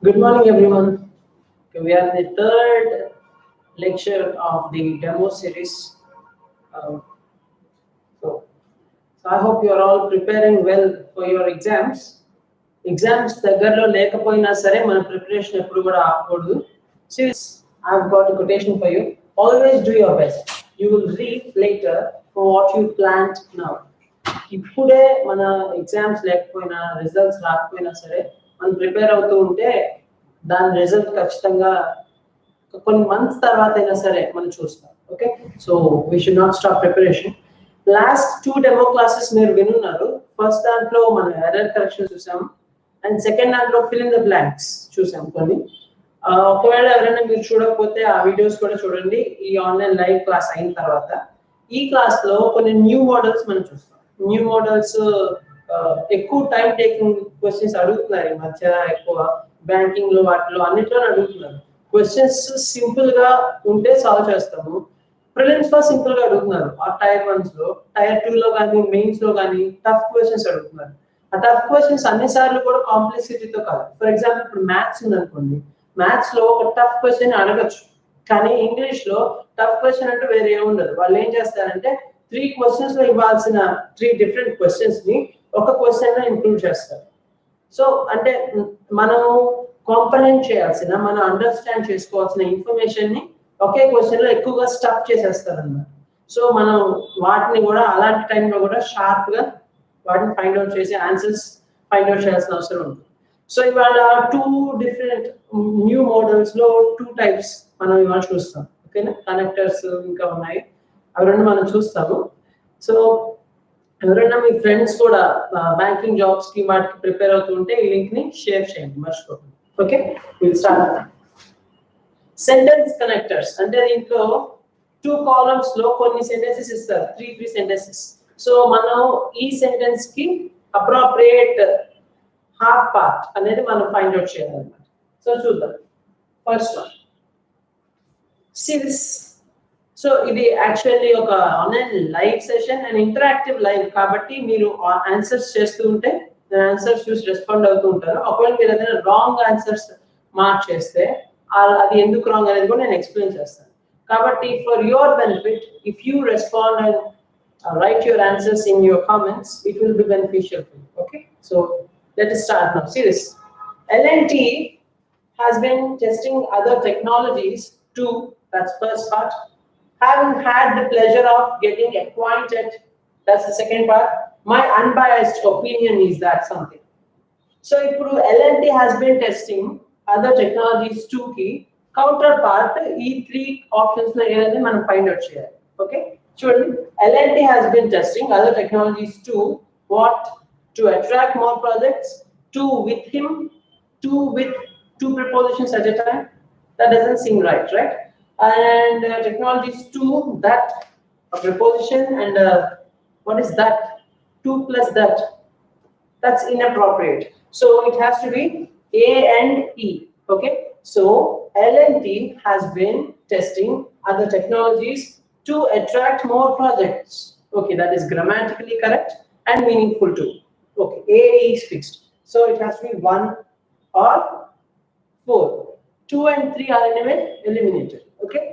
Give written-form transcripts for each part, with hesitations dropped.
Good morning, everyone. Okay, we are in the third lecture of the demo series. Um, so, so I hope you are all preparing well for your exams. Exams దగ్గరలో లేకపోయినా సరే మన preparation ఎప్పుడు కూడా ఆపకూడదు. Since I've got a quotation for you. Always do your best. You will reap later for what you planned now. ఇప్పుడే మన exams లేకపోయినా results రాకపోయినా సరే మనం ప్రిపేర్ అవుతూ ఉంటే దాని రిజల్ట్ ఖచ్చితంగా కొన్ని మంత్స్ తర్వాత అయినా సరే మనం చూస్తాం. Okay, so we should not stop preparation. Last 2 demo classes మీరు వినున్నారు. ఫస్ట్ దాంట్లో మనం ఎర్రర్ కరెక్షన్ చూసాం అండ్ సెకండ్ దాంట్లో ఫిల్ ఇన్ ద బ్లాంక్స్ చూసాం కొన్ని. ఒకవేళ ఎవరైనా మీరు చూడకపోతే ఆ వీడియోస్ కూడా చూడండి ఈ ఆన్లైన్ లైవ్ క్లాస్ అయిన తర్వాత. ఈ క్లాస్ లో కొన్ని న్యూ మోడల్స్ మనం చూస్తాం. న్యూ మోడల్స్ ఎక్కువ టైం టేకింగ్ క్వశ్చన్స్ అడుగుతున్నారు ఈ మధ్య. ఎక్కువ బ్యాంకింగ్ లో వాటిలో అన్నిట్లో అడుగుతున్నారు. క్వశ్చన్స్ సింపుల్ గా ఉంటే సాల్వ్ చేస్తాము. ప్రిలిమ్స్ లో సింపుల్ గా అడుగుతున్నారు. ఆ టైర్ 1 లో, టైర్ 2 లో కానీ మెయిన్స్ లో కానీ టఫ్ క్వశ్చన్స్ అడుగుతున్నారు. ఆ టఫ్ క్వశ్చన్స్ అన్ని సార్లు కూడా కాంప్లెక్సిటీతో కాదు. ఫర్ ఎగ్జాంపుల్ ఇప్పుడు మ్యాథ్స్ ఉందనుకోండి, మ్యాథ్స్ లో ఒక టఫ్ క్వశ్చన్ అడగచ్చు, కానీ ఇంగ్లీష్ లో టఫ్ క్వశ్చన్ అంటే వేరే ఏముండదు. వాళ్ళు ఏం చేస్తారంటే 3 క్వశ్చన్స్ లో ఇవ్వాల్సిన 3 డిఫరెంట్ క్వశ్చన్స్ ని ఒక క్వశ్చన్ లో ఇంక్లూడ్ చేస్తారు. సో అంటే మనం కాంప్రహెండ్ చేయాల్సిన, మనం అండర్స్టాండ్ చేసుకోవాల్సిన ఇన్ఫర్మేషన్ ని ఒకే క్వశ్చన్ లో ఎక్కువగా స్టఫ్ చేసేస్తారు అన్నమాట. సో మనం వాటిని కూడా అలాంటి టైంలో కూడా షార్ప్ గా వాటిని ఫైండ్ అవుట్ చేసి ఆన్సర్స్ ఫైండ్ అవుట్ చేయాల్సిన అవసరం ఉంది. సో ఇవాళ 2 డిఫరెంట్ న్యూ మోడల్స్ లో 2 టైప్స్ మనం ఇవాళ చూస్తాం. ఓకేనా, కనెక్టర్స్ ఇంకా ఉన్నాయి, అవి రెండు మనం చూస్తాము. సో ఎవరైనా మీ ఫ్రెండ్స్ కూడా బ్యాంకింగ్ జాబ్స్ కి వాటికి ప్రిపేర్ అవుతుంటే ఈ లింక్ ని షేర్ చేయండి, మర్చిపోకండి. Okay, will start. Sentence connectors అంటే దీంట్లో 2 కాలమ్స్ లో కొన్ని సెంటెన్సెస్ ఇస్తారు, 3 సెంటెన్సెస్. సో మనం ఈ సెంటెన్స్ కి అప్రోప్రియేట్ హాఫ్ పార్ట్ అనేది మనం ఫైండ్ అవుట్ చేయాలన్నమాట. సో చూద్దాం. First one, see this. So ఇది యాక్చువల్లీ ఒక online live session and interactive live కాబట్టి మీరు ఆన్సర్స్ చేస్తూ ఉంటే ఆన్సర్స్ చూసి రెస్పాండ్ అవుతూ ఉంటారు. ఒకవేళ మీరు ఏదైనా రాంగ్ ఆన్సర్స్ మార్క్ చేస్తే అది ఎందుకు రాంగ్ అనేది కూడా నేను ఎక్స్ప్లెయిన్ చేస్తాను. కాబట్టి for your benefit, if you respond and write your answers in your comments, it will be beneficial for you. Okay, so let us start now. See this. L&T has been testing other technologies too. That's first part. Having had the pleasure of getting acquainted, that's the second part. My unbiased opinion is that something. So ఇప్పుడు L&T has been testing other technologies too కి counterpart ఈ 3 options లో ఏదైనా మనం find out చేయాలి. Okay చూడండి, L&T has been testing other technologies too. What? To attract more projects. To with him. To with 2 prepositions at a time. That doesn't seem right, right? And technologies to that, a preposition, and what is that? 2 plus that. That's inappropriate. So it has to be A and E. Okay, so L&T has been testing other technologies to attract more projects. Okay, that is grammatically correct and meaningful too. Okay, A is fixed, so it has to be 1 or 4. 2 and 3 are eliminated. Okay,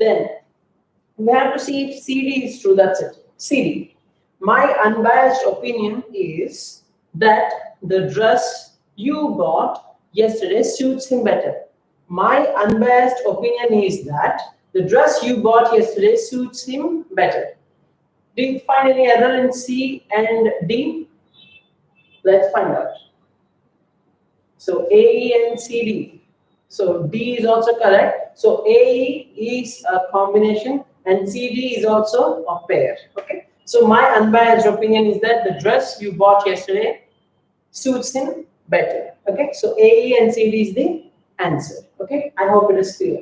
then we have to see if CD is true. That's it. CD. My unbiased opinion is that the dress you bought yesterday suits him better. My unbiased opinion is that the dress you bought yesterday suits him better. Do you find any error in C and D? Let's find out. So A, E and CD. So D is also correct. So AE is a combination and CD is also a pair. Okay. So my unbiased opinion is that the dress you bought yesterday suits him better. Okay. So AE and CD is the answer. Okay. I hope it is clear.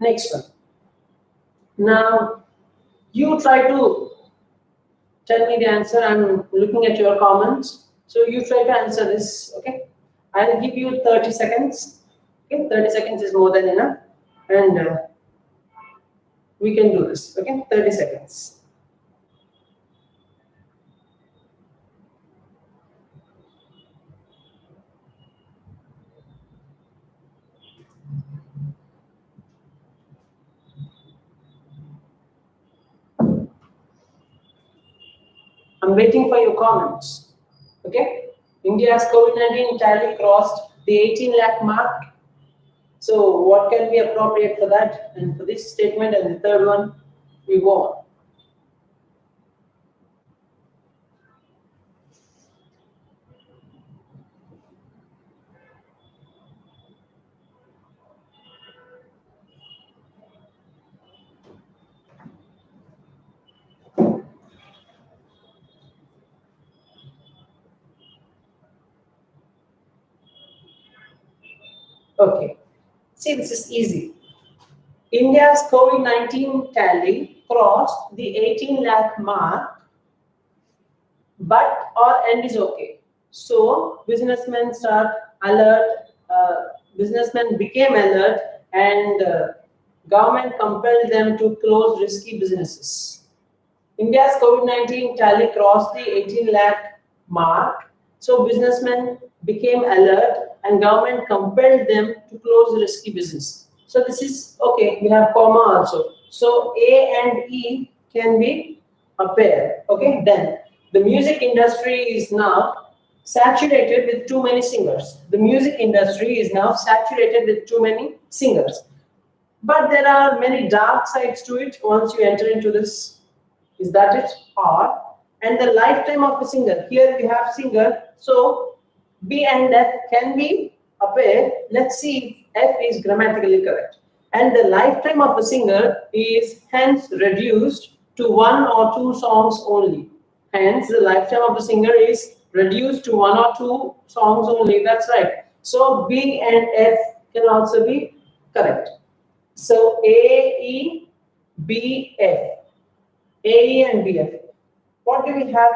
Next one. Now you try to tell me the answer. I'm looking at your comments. So you try to answer this. Okay. I'll give you 30 seconds. Okay, 30 seconds is more than enough, and we can do this. Okay, 30 seconds. I'm waiting for your comments. Okay. India's COVID-19 tally crossed the 18 lakh mark. So what can be appropriate for that? And for this statement and the third one, we go on. Okay. See, this is easy. India's COVID-19 tally crossed the 18 lakh mark, but or end is okay. So businessmen start alert, businessmen became alert, and government compelled them to close risky businesses. India's COVID-19 tally crossed the 18 lakh mark, so businessmen became alert and government compelled them to close risky business. So this is okay, we have comma also. So A and E can be a pair. Okay, then the music industry is now saturated with too many singers. The music industry is now saturated with too many singers. But there are many dark sides to it once you enter into this. Is that it? Or, and the lifetime of a singer. Here we have singer. So B and F can be a pair. Let's see if F is grammatically correct. And the lifetime of a singer is hence reduced to 1 or 2 songs only. Hence, the lifetime of the singer is reduced to 1 or 2 songs only. That's right. So B and F can also be correct. So A, E, B, F. AE and BF. What do we have?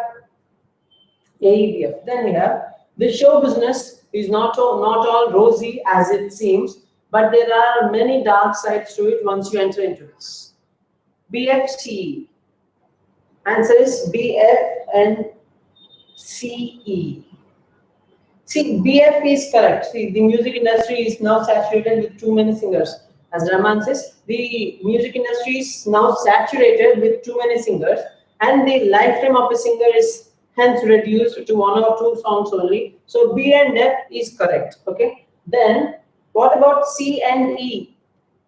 AEBF. Then we have the show business is not all rosy as it seems, but there are many dark sides to it once you enter into this. BFC. Answer is BF and CE. See, BF is correct. See, the music industry is now saturated with too many singers. As Rahman says, the music industry is now saturated with too many singers, and the lifetime of a singer is hence reduced to 1 or 2 songs only. So B and F is correct. Okay. Then what about C and E?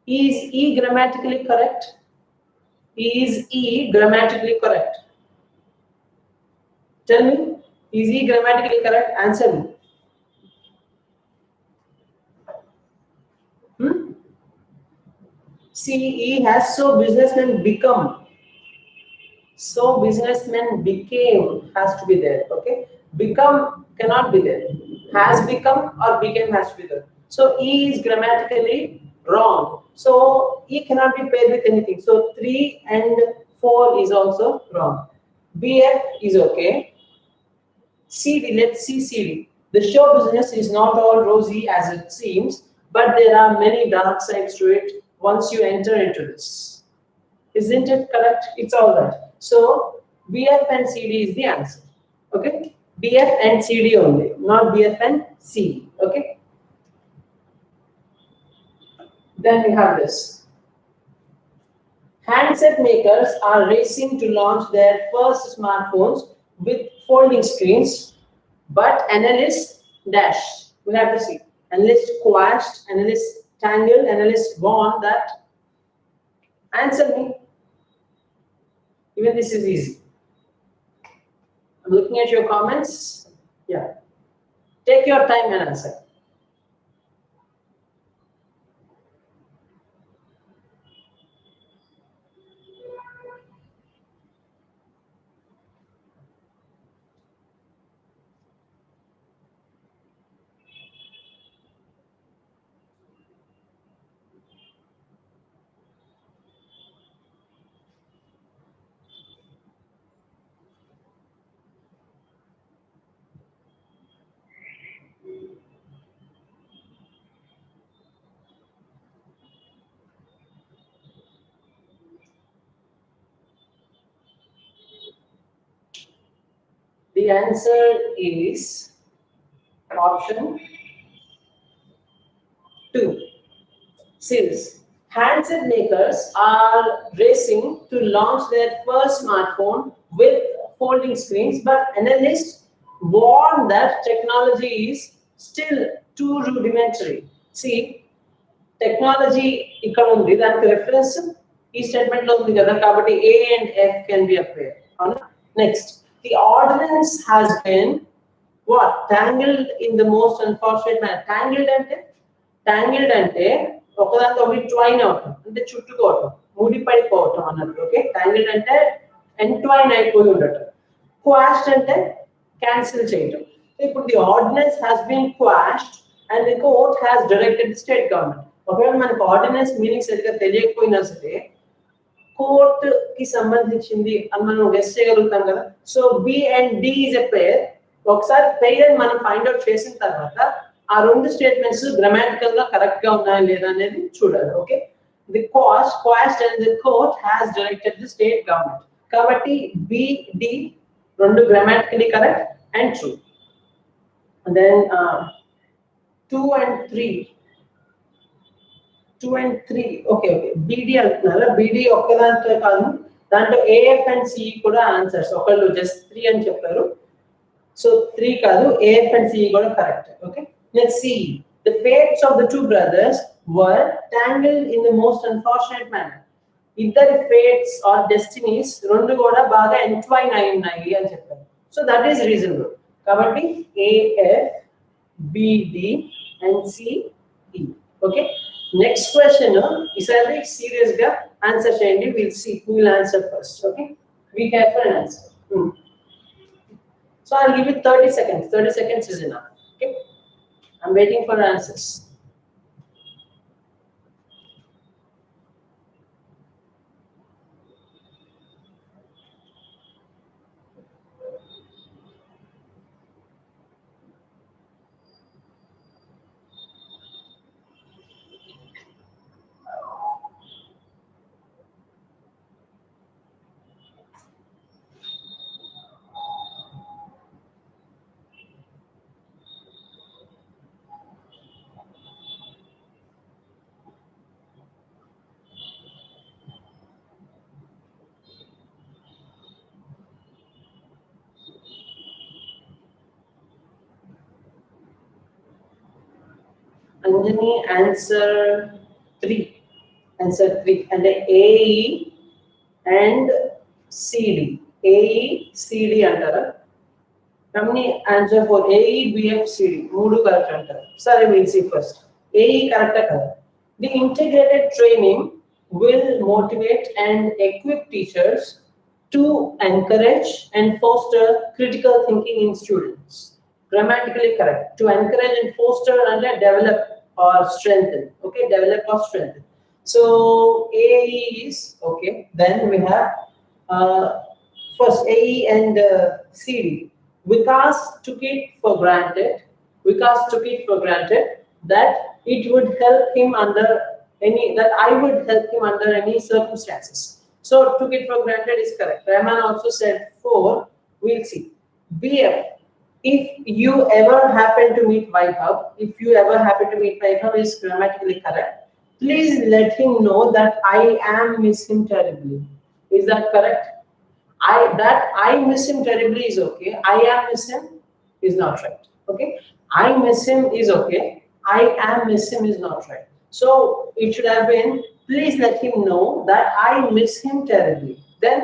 Is E grammatically correct? Is E grammatically correct? Tell me, is E grammatically correct? Answer me. CE has so businessmen become. So businessmen became has to be there. Okay. Become cannot be there. Has become or became has to be there. So E is grammatically wrong. So E cannot be paired with anything. So 3 and 4 is also wrong. BF is okay. CD, let's see CD. The show business is not all rosy as it seems, but there are many dark sides to it once you enter into this. Isn't it correct? It's all right. So BF and CD is the answer. Okay? BF and CD only, not BF and CD. Okay? Then we have this. Handset makers are racing to launch their first smartphones with folding screens, but analysts dash. We have to see. Analysts quashed, analysts tangled, analysts warned that. Answer me. Even this is easy. I'm looking at your comments. Yeah. Take your time and answer. The answer is option 2. Sales. Handset makers are racing to launch their first smartphone with folding screens, but analysts warn that technology is still too rudimentary. See, technology ఇక్కడ ఉంది, దానికి reference ఈ statement లో ఉంది కదా, కాబట్టి A and F can be a pair. Next, the ordinance has been what? Tangled in the most unfortunate manner. Tangled అంటే ఒకదాంతో ఒకటి ట్వైన్ అవటం, అంటే చుట్టుకోవటం, ముడిపడిపోవటం అన్నట్టు. ఓకే, ట్యాంగిల్డ్ అంటే ఎంట్వైన్ అయిపోయి ఉండటం. క్వాష్డ్ అంటే క్యాన్సిల్ చేయటం. ఇప్పుడు the ordinance has been quashed and the court has directed the state government. ఒకవేళ మనకు ఆర్డినెన్స్ మీనింగ్ సరిగ్గా తెలియకపోయినా సరే కోర్టు కి సంబంధించింది అని మనం గెస్ చేయగలుగుతాం కదా. So B and D is a pair. ఒకసారి పేర్ మనం ఫైండ్ అవుట్ చేసిన తర్వాత ఆ రెండు స్టేట్మెంట్స్ గ్రామాటికల్ గా కరెక్ట్ గా ఉన్నాయా లేదా అనేది చూడాలి. Okay, the quashed and the court has directed the state government. కాబట్టి బి డి రెండు grammatically correct and true. Then 2 and 3 okay B D అంటున్నారా? బీడి ఒక్కదాంతో కాదు, దాంట్లో ఏఎఫ్ అండ్ సి కూడా ఆన్సర్స్. ఒకళ్ళు జస్ట్ 3 అని చెప్పారు, సో 3 కాదు, ఏఎఫ్ అండ్ సి కూడా correct. Okay, let's see. The fates of the two brothers were tangled in the most unfortunate manner. ఇద్దరి fates or destinies రెండు కూడా బాగా entwine అయి ఉన్నాయి అని చెప్పారు. So that is reasonable. కాబట్టి AF, BD and CE. Okay, next question ఈసారి సీరియస్ గా ఆన్సర్ చేయండి. We'll see who will answer first. Okay, be careful and answer. So I'll give you 30 seconds. 30 seconds is enough. Okay, I'm waiting for answers. Anjani, answer 3. Answer 3. And the AE and CD. AE, CD antara. How many answer for AE, BF, CD? Moodu correct antara. Sorry, we'll see first. AE correct antara. The integrated training will motivate and equip teachers to encourage and foster critical thinking in students. Grammatically correct. To encourage and foster and develop or strengthen. Okay, develop or strengthen. So AE is okay. Then we have first AE and CD. Vikas took it for granted. Vikas took it for granted that it would help him under that I would help him under any circumstances. So took it for granted is correct. Rahman also said 4. We'll see. BF. If you ever happen to meet Vaibhav, is grammatically correct. Please let him know that I am miss him terribly. Is that correct? I miss him terribly is okay. I am miss him is not right. Okay, I miss him is okay. I am miss him is not right. So it should have been please let him know that I miss him terribly. Then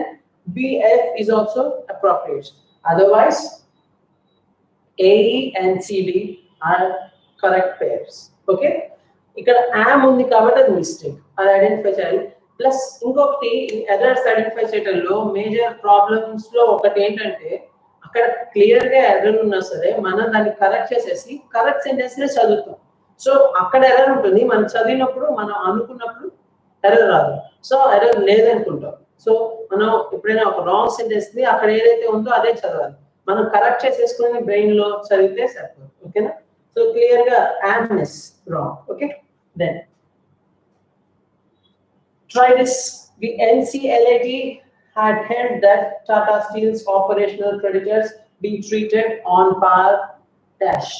BF is also appropriate. Otherwise AE and CD are correct pairs. Okay, ఇక్కడ am ఉంది కాబట్టి అది mistake, అది identify చేయాలి. Plus ఇంకొకటి errors identify చేయడంలో major problems లో ఒకటి ఏంటంటే అక్కడ క్లియర్ గా ఎర్రర్ ఉన్నా సరే మనం దాన్ని కరెక్ట్ చేసేసి కరెక్ట్ సెంటెన్స్ నే చదువుతాం. సో అక్కడ ఎర్రర్ ఉంటుంది, మనం చదివినప్పుడు మనం అనుకున్నప్పుడు ఎర్రర్ రాదు. So error లేదనుకుంటాం. సో మనం ఎప్పుడైనా ఒక రాంగ్ సెంటెన్స్ ని అక్కడ ఏదైతే ఉందో అదే చదవాలి. మనం కరెక్ట్ చేసేసుకుని బ్రెయిన్ లో చదివితే సరిపోతుంది. ఓకేనా? సో క్లియర్ గా యామ్నెస్ wrong. Okay, then try this. The NCLAT had held that Tata Steel's operational creditors be treated on par dash.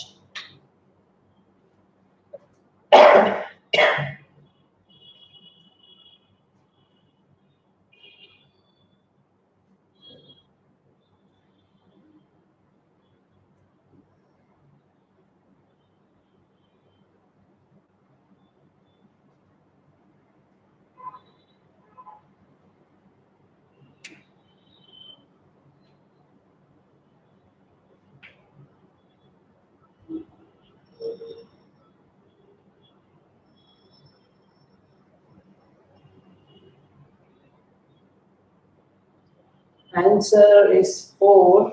Answer is 4.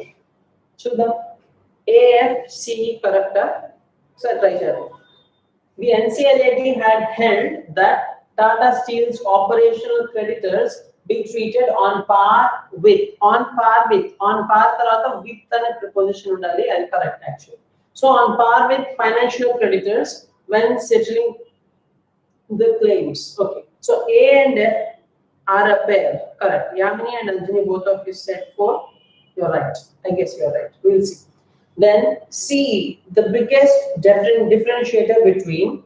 Chudam. AFC correct. So try it. The NCLAT had held that Tata Steel's operational creditors be treated on par with tarata with and preposition undali and correct actually. So on par with financial creditors when settling the claims. Okay. So A and F are a pair. Correct. Yamini and Anjani, both of you said 4. You're right. I guess you're right. We'll see. Then C, the biggest differentiator between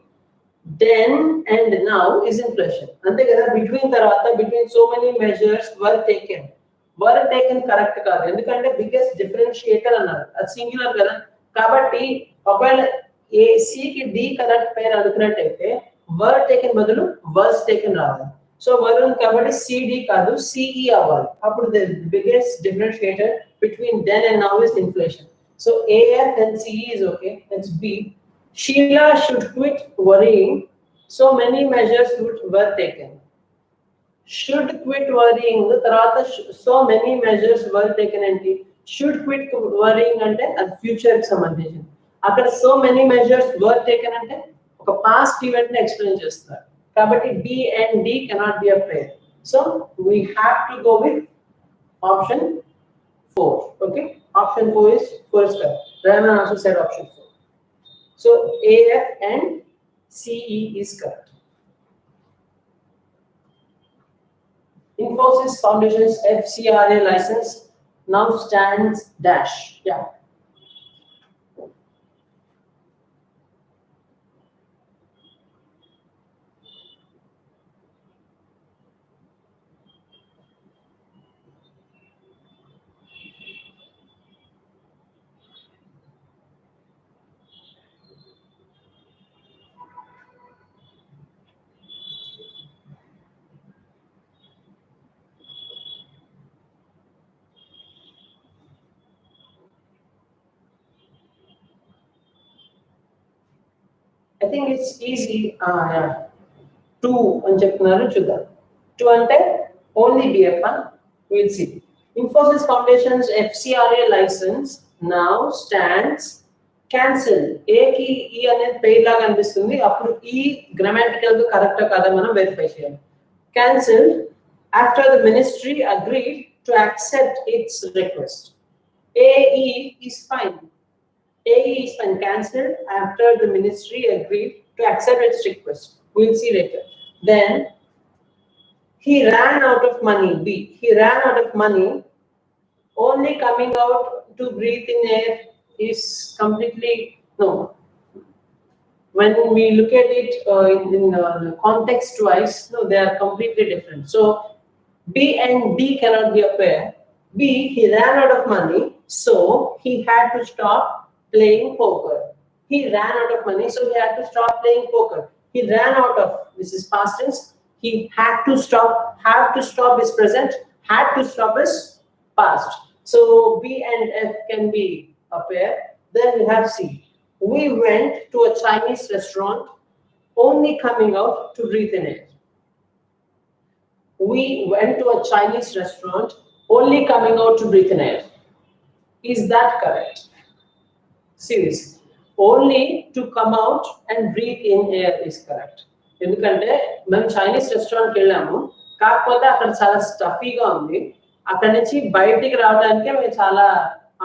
then and now is inflation. Ante kada between so many measures were taken. Were taken correct kaadu. Endukante biggest differentiator annaru. Ad singular kada. Kabatti okala A C ki D correct pair adukunnataithe were taken badalu was taken raavali. So varun kabatti C D kaadu C E avali. Appudu the biggest differentiator between then and now is inflation. So A F and C E is okay. That's B. Sheila should quit worrying. So many measures were taken. Should quit worrying. So many measures were taken and should quit worrying ante ad future ki sambandhinchi. Akkada so many measures were taken ante oka past event ni explain chestunaru. Kabatti B and D cannot be a pair. So we have to go with option 4. Okay. Option 4 is correct. Rahman also said option 4. So AF and CE is correct. Infosys Foundation's FCRA license now stands dash. Yeah. I think it's easy. 2 అని చెప్తున్నారు చూద్దాం. 2 అంటే only BF. We'll see. Infosys Foundation's FCRA license now stands cancelled. A కి E అనేది పేర్ లాగా అనిపిస్తుంది. అప్పుడు E grammatical గా కరెక్ట్ కాదా మనం వెరిఫై చేయాలి. Cancelled after the ministry agreed to accept its request. AE is fine. AE is been cancelled after the ministry agreed to accept its request. We'll see later. Then he ran out of money. B. He ran out of money. Only coming out to breathe in air is completely no. When we look at it in context wise, no, they are completely different. So B and D cannot be a pair. B. He ran out of money, so he had to stop playing poker. He ran out of money, so he had to stop playing poker. He ran out of, this is past tense. He had to stop. Have to stop is present. Had to stop is past. So B and F can be a pair. Then we have C. We went to a Chinese restaurant, only coming out to breathe in air. We went to a Chinese restaurant, only coming out to breathe in air. Is that correct? Seriously. Only to come out and breathe in air is correct. ఎందుకంటే మేము Chinese రెస్టారెంట్కి వెళ్ళాము, కాకపోతే అక్కడ చాలా స్టఫీగా ఉంది. అక్కడ నుంచి బయటికి రావడానికే మేము చాలా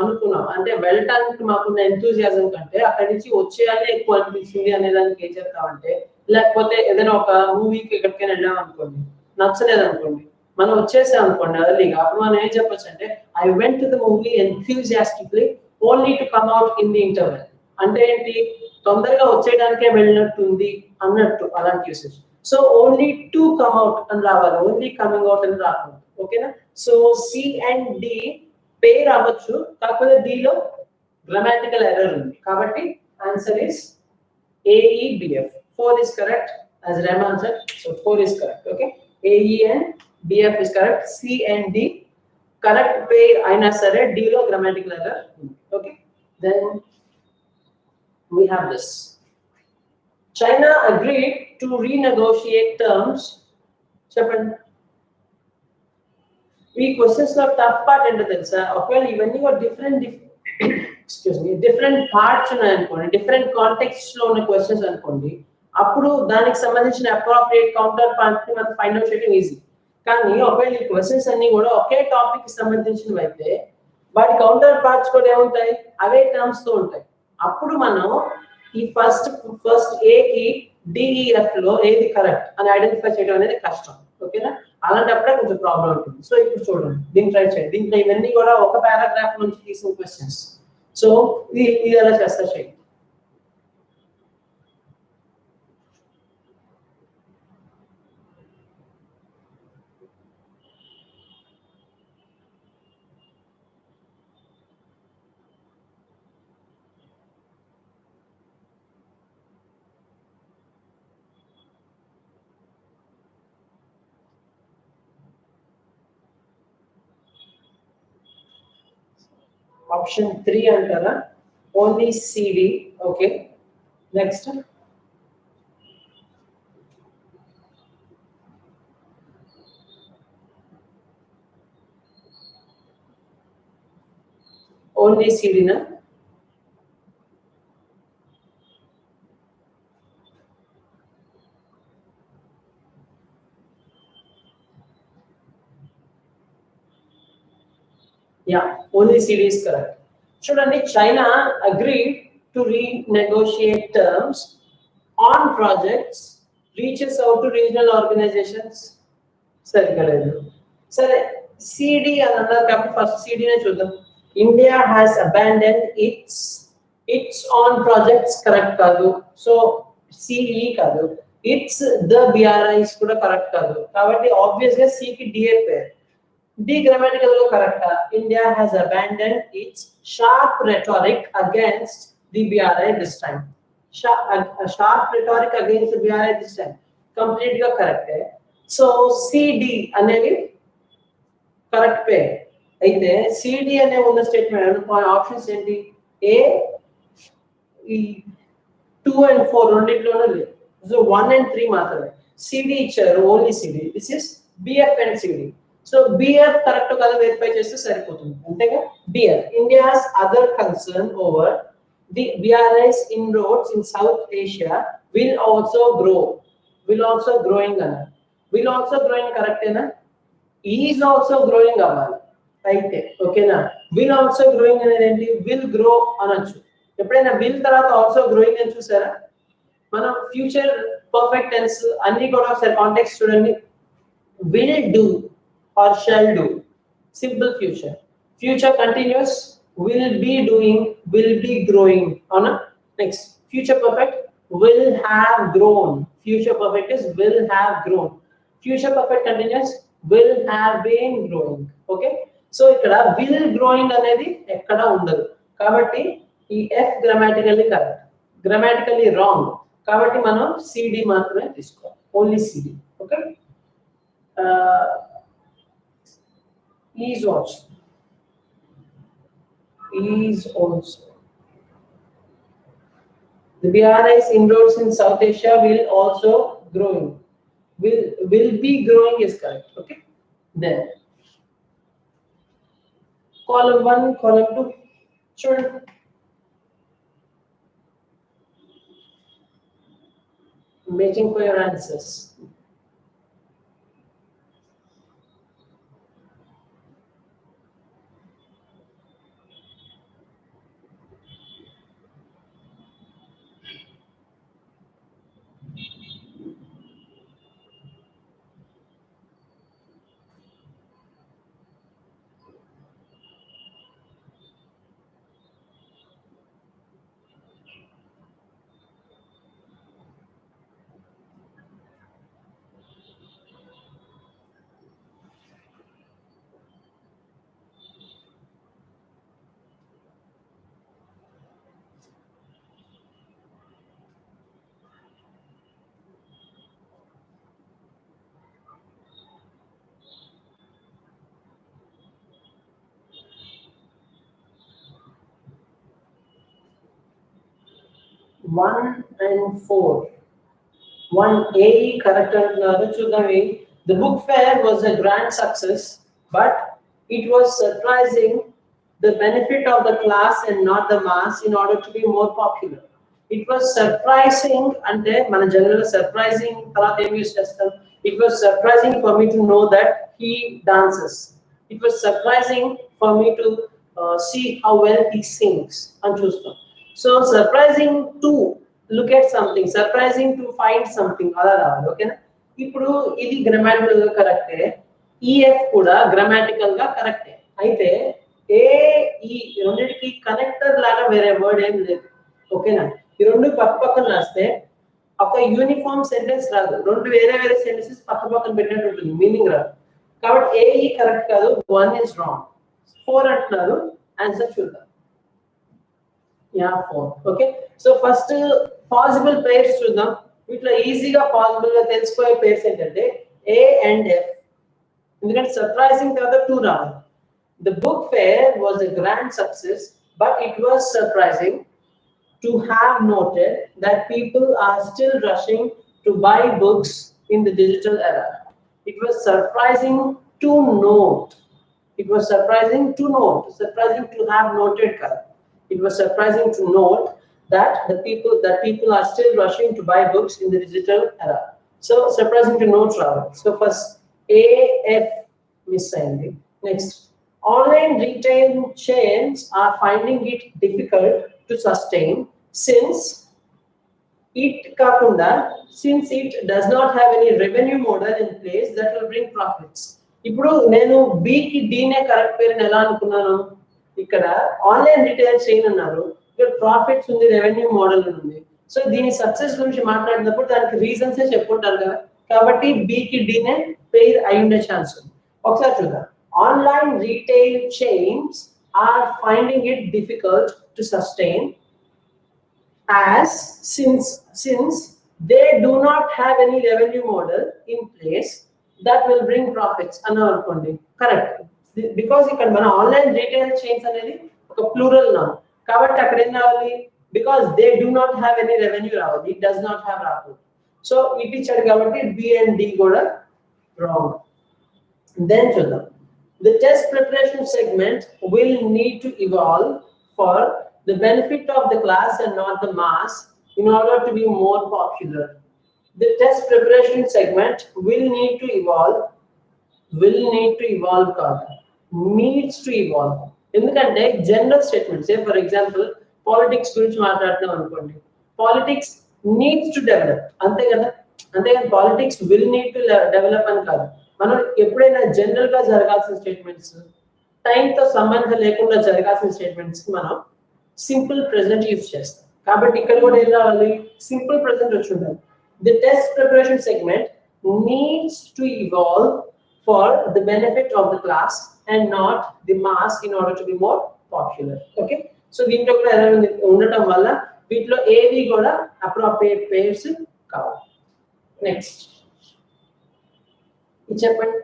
అనుకున్నాం. అంటే వెళ్ళటానికి మాకున్న ఎంతూజియాజం కంటే అక్కడి నుంచి వచ్చేయాలే ఎక్కువ అనిపించింది అనే దానికి ఏం చెప్తామంటే, లేకపోతే ఏదైనా ఒక మూవీకి ఎక్కడికైనా వెళ్ళాం అనుకోండి, నచ్చలేదు అనుకోండి, మనం వచ్చేసాం అనుకోండి అదలీగా, అప్పుడు మనం ఏం చెప్పొచ్చు అంటే I went to the movie enthusiastically only to come out in the interval. అంటే ఏంటి, తొందరగా వచ్చేయడానికే వెళ్ళినట్టుంది అన్నట్టు అలాంటి usage. So only to come out అని రావాలి, ఓన్లీ కమింగ్ అవుట్ అని రాకూడదు. ఓకేనా? So C and D pair అవ్వచ్చు, కాకపోతే డిలో గ్రామాటికల్ ఎర్రర్ ఉంది. కాబట్టి answer is AEBF. 4 is correct as Rahman said. So 4 is correct. Okay. AE and BF is correct. C and D correct pair aina sare, D lo grammatical error. Okay. Then we have this. China agreed to renegotiate terms. Chapman. ఈ questions లో tough part ఏంటో తెలుసా, ఒకవేళ ఇవన్నీ కూడా different different parts ఉన్నాయనుకోండి, different context లో ఉన్న క్వశ్చన్స్ అనుకోండి, అప్పుడు దానికి సంబంధించిన అప్రోప్రియేట్ కౌంటర్ పార్ట్ ని మనం ఫైండ్ అవుట్ చేయడం ఈజీ. కానీ ఒకవేళ ఈ క్వశ్చన్స్ అన్ని కూడా ఒకే టాపిక్ కి సంబంధించినవి అయితే వాటి కౌంటర్ పార్ట్స్ కూడా ఏముంటాయి, అవే టర్మ్స్ తో ఉంటాయి. అప్పుడు మనం ఈ ఫస్ట్ ఏ కి డిఈఎఫ్ లో ఏది కరెక్ట్ అని ఐడెంటిఫై చేయడం అనేది కష్టం. ఓకేనా, అలాంటప్పుడే కొంచెం ప్రాబ్లం ఉంటుంది. సో ఇప్పుడు చూడండి, దీన్ని ట్రై చేయండి. దీంట్లో ఇవన్నీ కూడా ఒక పారాగ్రాఫ్ నుంచి తీసిన క్వశ్చన్స్. సో ఇది ఎలా చేస్తా చేయండి. ఆప్షన్ 3 అంటారా, only CD. Okay, next only సిడినా? Yeah, only CD is correct. చూడండి, China agreed to renegotiate terms on projects, reaches out to regional organizations. సరిగ్గా లేదు. సరే, సిడి అని అన్నారు కాబట్టి ఫస్ట్ సిడినే చూద్దాం. India has abandoned its own projects correct కాదు. సో సిఈ కాదు. ఇట్స్ ద బిఆర్ఐస్ కూడా కరెక్ట్ కాదు. కాబట్టి ఆబ్వియస్ గా సి కి డిఏ పేరు. డి గ్రామటికల్ గా కరెక్టా? India has abandoned its sharp rhetoric against the BRI this time. Sharp rhetoric against the BRI this time complete గా కరెక్టే. సో సిడి అనేది కరెక్ట్ పే. అయితే సిడి అనే ఉన్న స్టేట్మెంట్ ఆప్షన్స్ ఏంటి? ఏ ఈ 2 and 4 రెండిట్లోనూ లేదు. సో 1 and 3 మాత్రమే. సిడి ఇచ్చారు, only C D. This is B F and C D. So B F correct కదా వెరిఫై చేస్తే సరిపోతుంది, అంతేగా. B F, India's other concern over the BRI's inroads in south Asia will also grow. Will also growing అన్నారు. Will also growing కరెక్టేనా? Is also growing అవ్వాలి అయితే. ఓకేనా, will also growing అనేది ఏంటి? విల్ గ్రో అనొచ్చు. ఎప్పుడైనా విల్ తర్వాత ఆల్సో గ్రోయింగ్ అని చూసారా? మనం ఫ్యూచర్ పర్ఫెక్ట్ టెన్స్ అన్ని కూడా ఒకసారి కాంటెక్స్ట్ చూడండి. Will do or shall do, simple future. Future continuous, will be doing, will be growing. అవునా? Next future perfect, will have grown. Future perfect is will have grown. Future perfect continuous, will have been growing. Okay, so ఇక్కడ will growing అనేది ఎక్కడ ఉండదు. కాబట్టి ఈ f grammatically correct, grammatically wrong. కాబట్టి మనం CD మాత్రమే తీసుకోవాలి, only CD. Okay, is also, is also. The BRI's inroads in South Asia will also growing. Will be growing is correct. Okay. Then column 1, column 2. Sure. Waiting for your answers. One and 4. 1A correct another. The book fair was a grand success. but it was surprising the benefit of the class and not the mass in order to be more popular. It was surprising ante mana general surprising tarvata em use chestam. It was surprising for me to know that he dances. It was surprising for me to see how well he sings and chustam. So surprising to look at something, surprising to find something ala raవాలి ఓకేనా. ఇప్పుడు ఇది grammatical గా కరెక్టే, EF కూడా grammatical గా కరెక్టే. అయితే ఏ ఈ రెండింటికి కనెక్టర్ లాగా వేరే వర్డ్ ఏం లేదు ఓకేనా. ఈ రెండు పక్క పక్కన రాస్తే ఒక యూనిఫామ్ సెంటెన్స్ రాదు, రెండు వేరే వేరే సెంటెన్సెస్ పక్క పక్కన పెట్టినట్టు ఉంటుంది, మీనింగ్ రాదు. కాబట్టి ఏ ఈ కరెక్ట్ కాదు, 1 is wrong. 4 అంటున్నారు, ఆన్సర్ చూద్దాం. Yeah 4 okay. So first possible pairs చూద్దాం. వీటిలో ఈజీగా పాసిబుల్ గా తెలిసిపోయే పేర్స్ ఏంటంటే ఏ అండ్ ఎఫ్, ఎందుకంటే సర్ప్రైజింగ్ తర్వాత 2 రావాలి. The book fair was a grand success, but it was surprising to have noted that people are still rushing to buy books in the digital era. It was surprising to note. It was surprising to note. Surprising to have noted. It was surprising to note that people are still rushing to buy books in the digital era. So surprising to note, Rahul. So first A, F miss ayindi. Next, online retail chains are finding it difficult to sustain since it does not have any revenue model in place that will bring profits. ఇప్పుడు నేను B కి D నే correct పేరుని ఎలా అనుకున్నాను, ఇక్కడ online retail chain అన్నారు, ఇక్కడ ప్రాఫిట్స్ ఉంది, రెవెన్యూ మోడల్ ఉంది. సో దీని సక్సెస్ గురించి మాట్లాడినప్పుడు దానికి రీజన్స్ చెప్పుకుంటారు కదా, కాబట్టి B కి D నే పేరు అయి ఉండే ఛాన్స్ ఉంది. ఒకసారి చూద్దాం. Online retail chains are finding it difficult to sustain as since they do not have any revenue model in place that will bring profits అన్నారు అనుకోండి, కరెక్ట్. బికాస్ ఇక్కడ మన ఆన్లైన్ రీటైల్ చైన్స్ అనేది ఒక ప్లూరల్ నౌన్, కాబట్టి అక్కడ ఏం రావాలి, because they do not have any revenue రావాలి, ఇట్ డస్ నాట్ హ్యావ్ రావాలి. సో ఇట్ ఇచ్చాడు కాబట్టి బి అండ్ డి కూడా రాంగ్. దెన్ చూద్దాం. The test preparation segment will need to evolve for the benefit of the class and not the mass in order to be more popular. The test preparation segment will need to evolve కాదు, needs to evolve. ఎందుకంటే general statement, say for example politics గురించి మాట్లాడుతున్నాం అనుకోండి, politics needs to develop, అంతే కదా. అంతేగాని politics will need to develop అని కాదు. మనం ఎప్పుడైనా జనరల్ గా జరగాల్సిన స్టేట్మెంట్స్, టైంతో సంబంధం లేకుండా జరగాల్సిన స్టేట్మెంట్స్ కి మనం సింపుల్ ప్రెజెంట్ యూజ్ చేస్తాం. కాబట్టి ఇక్కడ కూడా ఏం రావాలి, సింపుల్ ప్రెజెంట్ వచ్చి ఉండాలి. The test preparation segment needs to evolve for the benefit of the class and not the mass in order to be more popular. Okay. So దీంట్లో కూడా ఎలా ఉండటం వల్ల వీటిలో ఏవి కూడా అప్రోప్రియేట్ పేర్స్ కావాలి. నెక్స్ట్ చెప్పండి.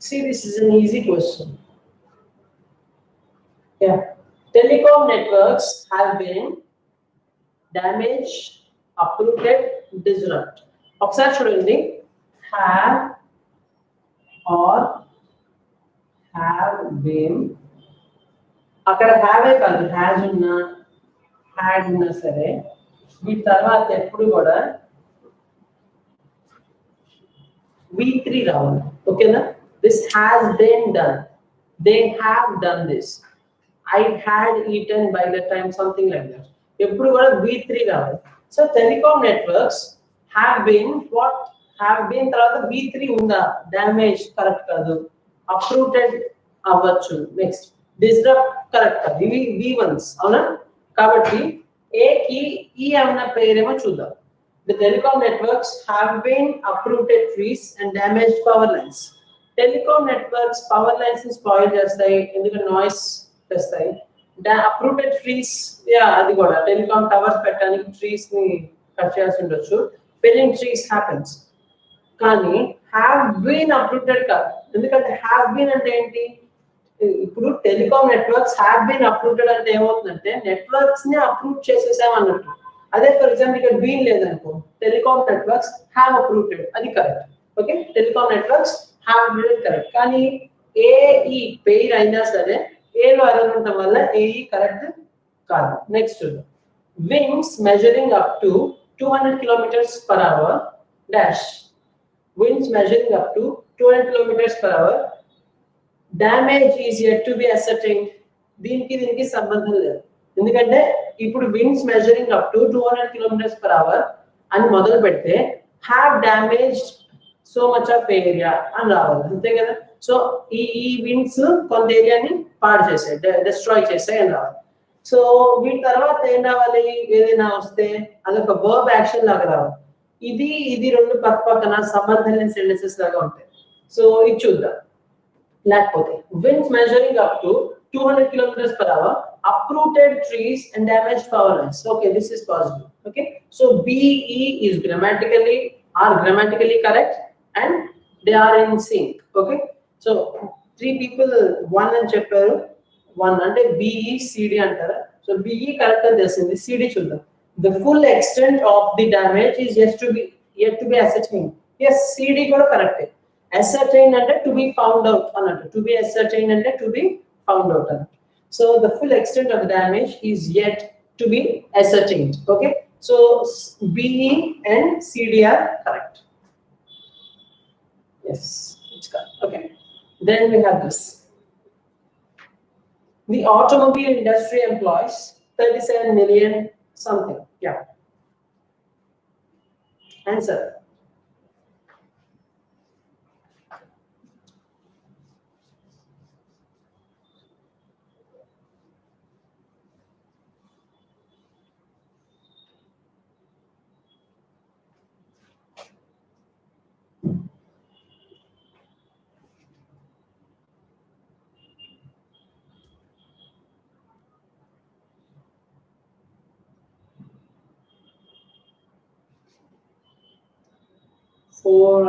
See, this is an easy question. Yeah. Telecom networks have been damaged, uprooted, disrupted. ఒకసారి చూడండి, have or have been, అక్కడ have కాదు, has ఉన్నా had ఉన్నా సరే వీటి తర్వాత ఎప్పుడు కూడా V3 రావాలి. ఓకేనా. This has been done. They have done this. I had eaten by the time, something like that. ఎప్పుడు కూడా V3 రావాలి. So telecom networks have been, what have been తర్వాత V3 ఉందా, డ్యామేజ్ కరెక్ట్ కాదు, అప్రూటెడ్ అవ్వచ్చు. Next disrupt correct కాదు, ఇవి V1s అవునా. కాబట్టి ఏ కి ఈ అన్న పేరేమో చూద్దాం. The telecom networks have been uprooted trees and damaged power lines. Telecom networks power lines ని స్పాయిల్ చేస్తాయి, ఎందుకంటే నాయిస్ తెస్తాయి. Uprooted trees, అది కూడా టెలికాం టవర్స్ పెట్టడానికి ట్రీస్ ని కట్ చేయాల్సి ఉండొచ్చు. Felling trees happens. కానీ హ్యావ్ బీన్ అప్రూవ్డ్ కాదు, ఎందుకంటే హ్యావ్ బీన్ అంటే ఏంటి? ఇప్పుడు telecom networks have been approved అంటే ఏమవుతుందంటే నెట్వర్క్స్ ని అప్రూవ్ చేసేసాం అన్నట్టు. అదే ఫర్ ఎగ్జాంపుల్ ఇక్కడ బీన్ లేదనుకో, టెలికాం నెట్వర్క్స్ హ్యావ్ అప్రూవ్డ్, అది correct. Okay, telecom networks have approved correct. కానీ ఏఈ పెయిర్ అయినా సరే ఏలో ఎర్రర్ ఉండటం వల్ల ఏఈ కరెక్ట్ కాదు. Next winds measuring up to 200 km/h dash. Winds measuring up to 200 km/h. Damage is yet to be ascertained. దీనికి సంబంధం లేదు, ఎందుకంటే ఇప్పుడు winds measuring up to 200 km/h అని మొదలు పెడితే have damaged so much of area అని రావాలి, అంతే కదా. సో ఈ winds కొంత ఏరియాని పాడు చేసాయి, డిస్ట్రాయ్ చేసాయి అని రావాలి. సో వీటి తర్వాత ఏం రావాలి? ఏదైనా వస్తే అదొక వర్బ్ యాక్షన్ లాగా రావాలి. ఇది రెండు పక్కన సంబంధం లేని సెంటెన్సెస్ లాగా ఉంటాయి. సో ఇది చూద్దాం. లేకపోతే winds measuring up to 200 km/h, uprooted trees and damaged power lines. Okay, this is possible. Okay, so BE is grammatically correct and they are in sync. Okay, so three people one and చెప్పారు, one అంటే BE CD అంటారా. So BE correct అని తెలిసింది, CD చూద్దాం. The full extent of the damage is yet to be ascertained. Yes, CD కూడా correct. Ascertained అంటే to be found out అన్నట్టు, to be ascertained అంటే to be found out అన్నట్టు. So the full extent of the damage is yet to be ascertained. Okay, so BE and CD are correct. Yes, it's correct. Okay, then we have this. The automobile industry employs 37 million something. Yeah. Answer.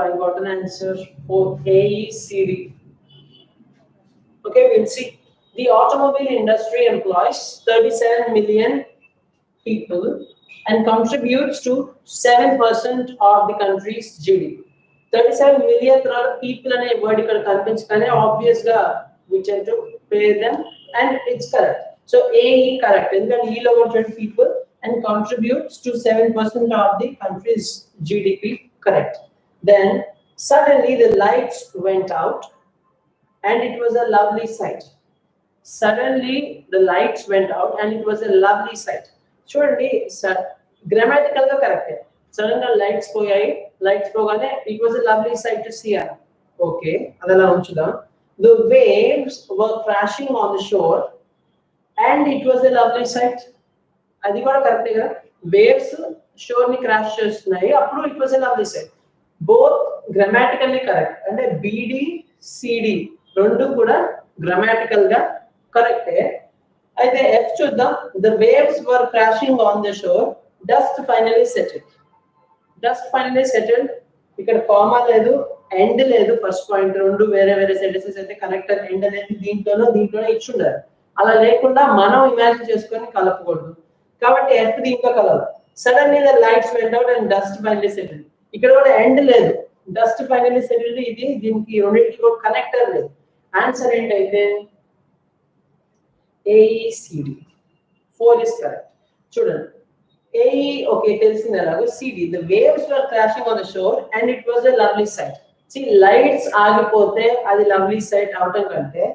I got an answer for AECD. Okay, we'll see. The automobile industry employs 37 million people and contributes to 7% of the country's GDP. 37 million people ane word ikkada kanpinchukane obvious ga we tend to pay them and it's correct. So AE correct, and then E over 20 people and contributes to 7% of the country's GDP, correct. Then suddenly the lights went out and it was a lovely sight. Suddenly the lights went out and it was a lovely sight. Surely grammatical ga correct. Suddenly lights pogane it was a lovely sight to see. Okay, adala unchudam. The waves were crashing on the shore and it was a lovely sight. Adi kuda correct ga. Waves shore ni crash chestunayi, appudu it was a lovely sight. Both grammatically correct. And BD CD రెండు కూడా grammatical గా కరెక్టే. అయితే F చూద్దాం. The waves were crashing on the shore. Dust finally settled. Dust finally settled. ఇక్కడ comma లేదు, end లేదు. First point రెండు వేరే సెంటెన్సెస్ అయితే కరెక్ట్. ఎండ్ అనేది దీంట్లోనే ఇచ్చి ఉండాలి. అలా లేకుండా మనం ఇమాజిన్ చేసుకొని కలపకూడదు. కాబట్టి F దీంట్లో కలవాలి. Suddenly the lights went out and dust finally settled. ఇక్కడ కూడా ఎండ్ లేదు, డస్ట్ ఫైనల్లీ సెటిల్డ్. ఇది దీనికి రెండింటికి కూడా కనెక్టర్ లేదు. ఆన్సర్ ఏంటైతే AECD 4 is correct. చూడండి, AE ఓకే తెలిసింది ఎలాగో. CD the waves were crashing on the shore and it was a lovely sight. See, lights ఆగిపోతే అది లవ్లీ సైట్ అవటం కంటే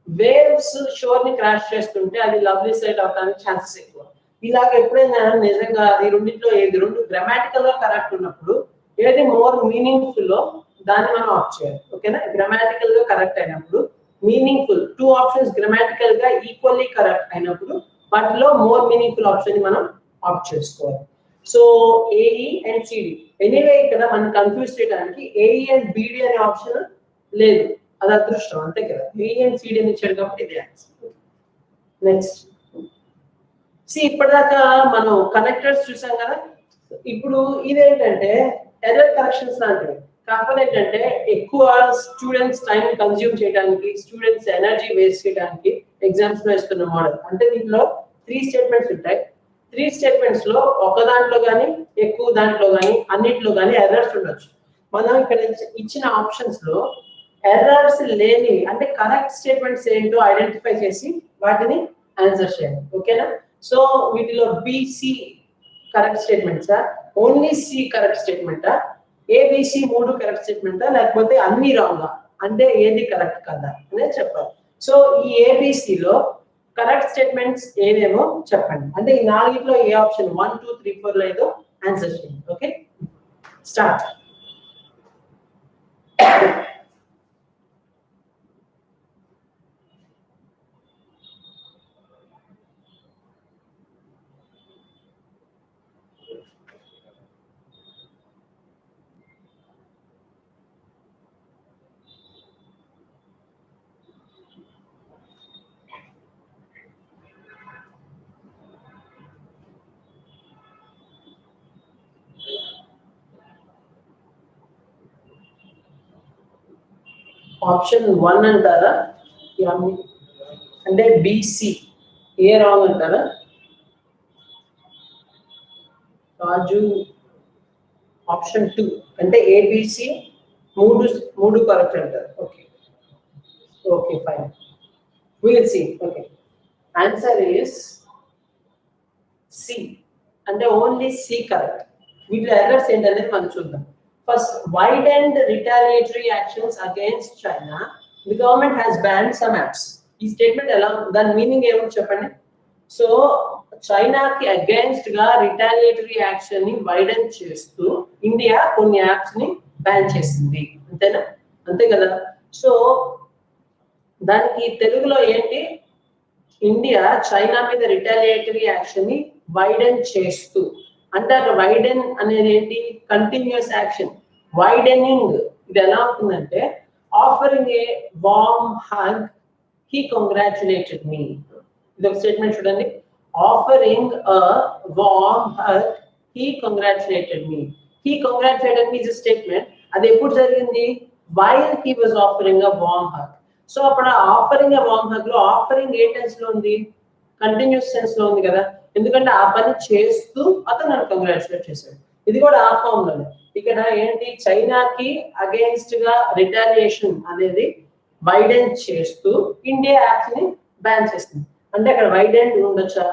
వేవ్స్ షోర్ ని క్రాష్ చేస్తుంటే అది లవ్లీ సైట్ అవడానికి ఛాన్సెస్ ఎక్కువ. ఇలాగ ఎప్పుడైనా నిజంగా ఈ రెండింటిలో ఏది రెండు గ్రామాటికల్ గా కరెక్ట్ ఉన్నప్పుడు ఏది మోర్ మీనింగ్ఫుల్ లో దాన్ని మనం ఆప్ట్ చేయాలి. ఓకేనా, గ్రామాటికల్ గా కరెక్ట్ అయినప్పుడు మీనింగ్ఫుల్, టూ ఆప్షన్స్ గ్రామాటికల్ గా ఈక్వల్లీ కరెక్ట్ అయినప్పుడు వాటిలో మోర్ మీనింగ్ఫుల్ ఆప్షన్ ని మనం ఆప్ట్ చేసుకోవాలి. So AE and CD anyway ఇక్కడ మనం కన్ఫ్యూజ్ చేయడానికి ఏఈ అండ్ బిడి అనే ఆప్షన్ లేదు, అది అదృష్టం అంతే కదా. ఏఈ అండ్ సిడి అని ఇచ్చాడు కాబట్టి ఇది ఆన్సర్. నెక్స్ట్ ఇప్పటిదాకా మనం కనెక్టర్స్ చూసాం కదా. ఇప్పుడు ఇదేంటంటే ఎర్రర్ కరెక్షన్స్ లాంటివి, కాకపోతే ఏంటంటే ఎక్కువ స్టూడెంట్స్ టైం కన్జ్యూమ్ చేయడానికి, స్టూడెంట్స్ ఎనర్జీ వేస్ట్ చేయడానికి ఎగ్జామ్స్ లో ఇస్తున్న మోడల్. అంటే దీంట్లో 3 స్టేట్మెంట్స్ ఉంటాయి. 3 స్టేట్మెంట్స్ లో ఒక దాంట్లో కానీ ఎక్కువ దాంట్లో కానీ అన్నింటిలో కానీ ఎర్రర్స్ ఉండొచ్చు. మనం ఇక్కడ ఇచ్చిన ఆప్షన్స్ లో ఎర్రర్స్ లేని అంటే కరెక్ట్ స్టేట్మెంట్స్ ఏంటో ఐడెంటిఫై చేసి వాటిని ఆన్సర్ చేయాలి. ఓకేనా. సో వీటిలో బిసి కరెక్ట్ స్టేట్మెంట్సా, ఓన్లీ సి కరెక్ట్ స్టేట్మెంటా, ఏబిసి 3 కరెక్ట్ స్టేట్మెంటా, లేకపోతే అన్ని రాంగా, అంటే ఏది కరెక్ట్ కదా అనేది చెప్పాలి. సో ఈ ఏబిసిలో కరెక్ట్ స్టేట్మెంట్స్ ఏవేమో చెప్పండి. అంటే ఈ 4లో ఏ ఆప్షన్ 1 2 3 4 లేదో ఆన్సర్ చేయండి. Okay, start. ఆప్షన్ 1 అంటారా, అంటే బిసి ఏ రాంగ్ అంటారా? రాజు ఆప్షన్ 2 అంటే ఏబిసి మూడు కరెక్ట్ అంటారు. Okay okay fine, we will see. Okay, answer is C, అంటే ఓన్లీ సి కరెక్ట్. వీటిలో ఎర్రర్స్ ఏంటనేది మనం చూద్దాం. First, widened retaliatory actions against China, the government has banned some apps. ఈ స్టేట్మెంట్ ఎలా, దాని మీనింగ్ ఏమో చెప్పండి. సో చైనాకి అగేన్స్ట్ గా రిటాలియేటరీ యాక్షన్ ని వైడెన్ చేస్తూ ఇండియా కొన్ని యాప్స్ ని బ్యాన్ చేసింది, అంతేనా? అంతే కదా. సో దానికి తెలుగులో ఏంటి, ఇండియా చైనా మీద రిటాలియేటరీ యాక్షన్ ని వైడెన్ చేస్తూ, అంటే అక్కడ వైడెన్ అనేది ఏంటి, కంటిన్యూస్ యాక్షన్. వైడెనింగ్ ఇది ఎలా అవుతుందంటే offering a warm hug, he congratulated me. ఇది ఒక స్టేట్మెంట్ చూడండి, offering a warm hug, he congratulated me. He congratulated me is a statement. అది ఎప్పుడు జరిగింది, while he was offering a warm hug. So అప్పుడు ఆఫరింగ్ ఎ వార్మ్ హగ్ లో offering a tense లో ఉంది, కంటిన్యూస్ టెన్స్ లో ఉంది కదా, ఎందుకంటే ఆ పని చేస్తూ అతను నన్ను కంగ్రాచులేట్ చేశాడు. ఇది కూడా ఆ ఫామ్ లోనే. ఇక్కడ ఏంటి, చైనాకి అగేన్స్ట్ గా రిటాలియేషన్ అనేది వైడెన్ చేస్తూ ఇండియా యాప్స్ ని బ్యాన్ చేస్తుంది, అంటే అక్కడ వైడెన్ ఉండొచ్చా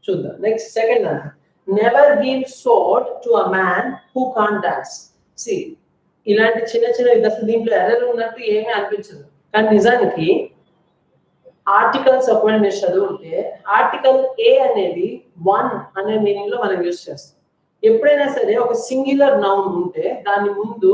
చూద్దాం. నెక్స్ట్ సెకండ్ దాంట్లో, never give sword to a man who can't dance. C ఇలాంటి చిన్న చిన్న అసలు దీంట్లో ఎర్రర్ ఉన్నట్టు ఏమీ అనిపించదు, కానీ నిజానికి ఆర్టికల్స్ ఒకవేళ మీరు చదువుంటే ఆర్టికల్ ఏ అనేది 1 అనే మీనింగ్ లో మనం యూజ్ చేస్తాం. ఎప్పుడైనా సరే ఒక సింగులర్ నౌన్ ఉంటే దాని ముందు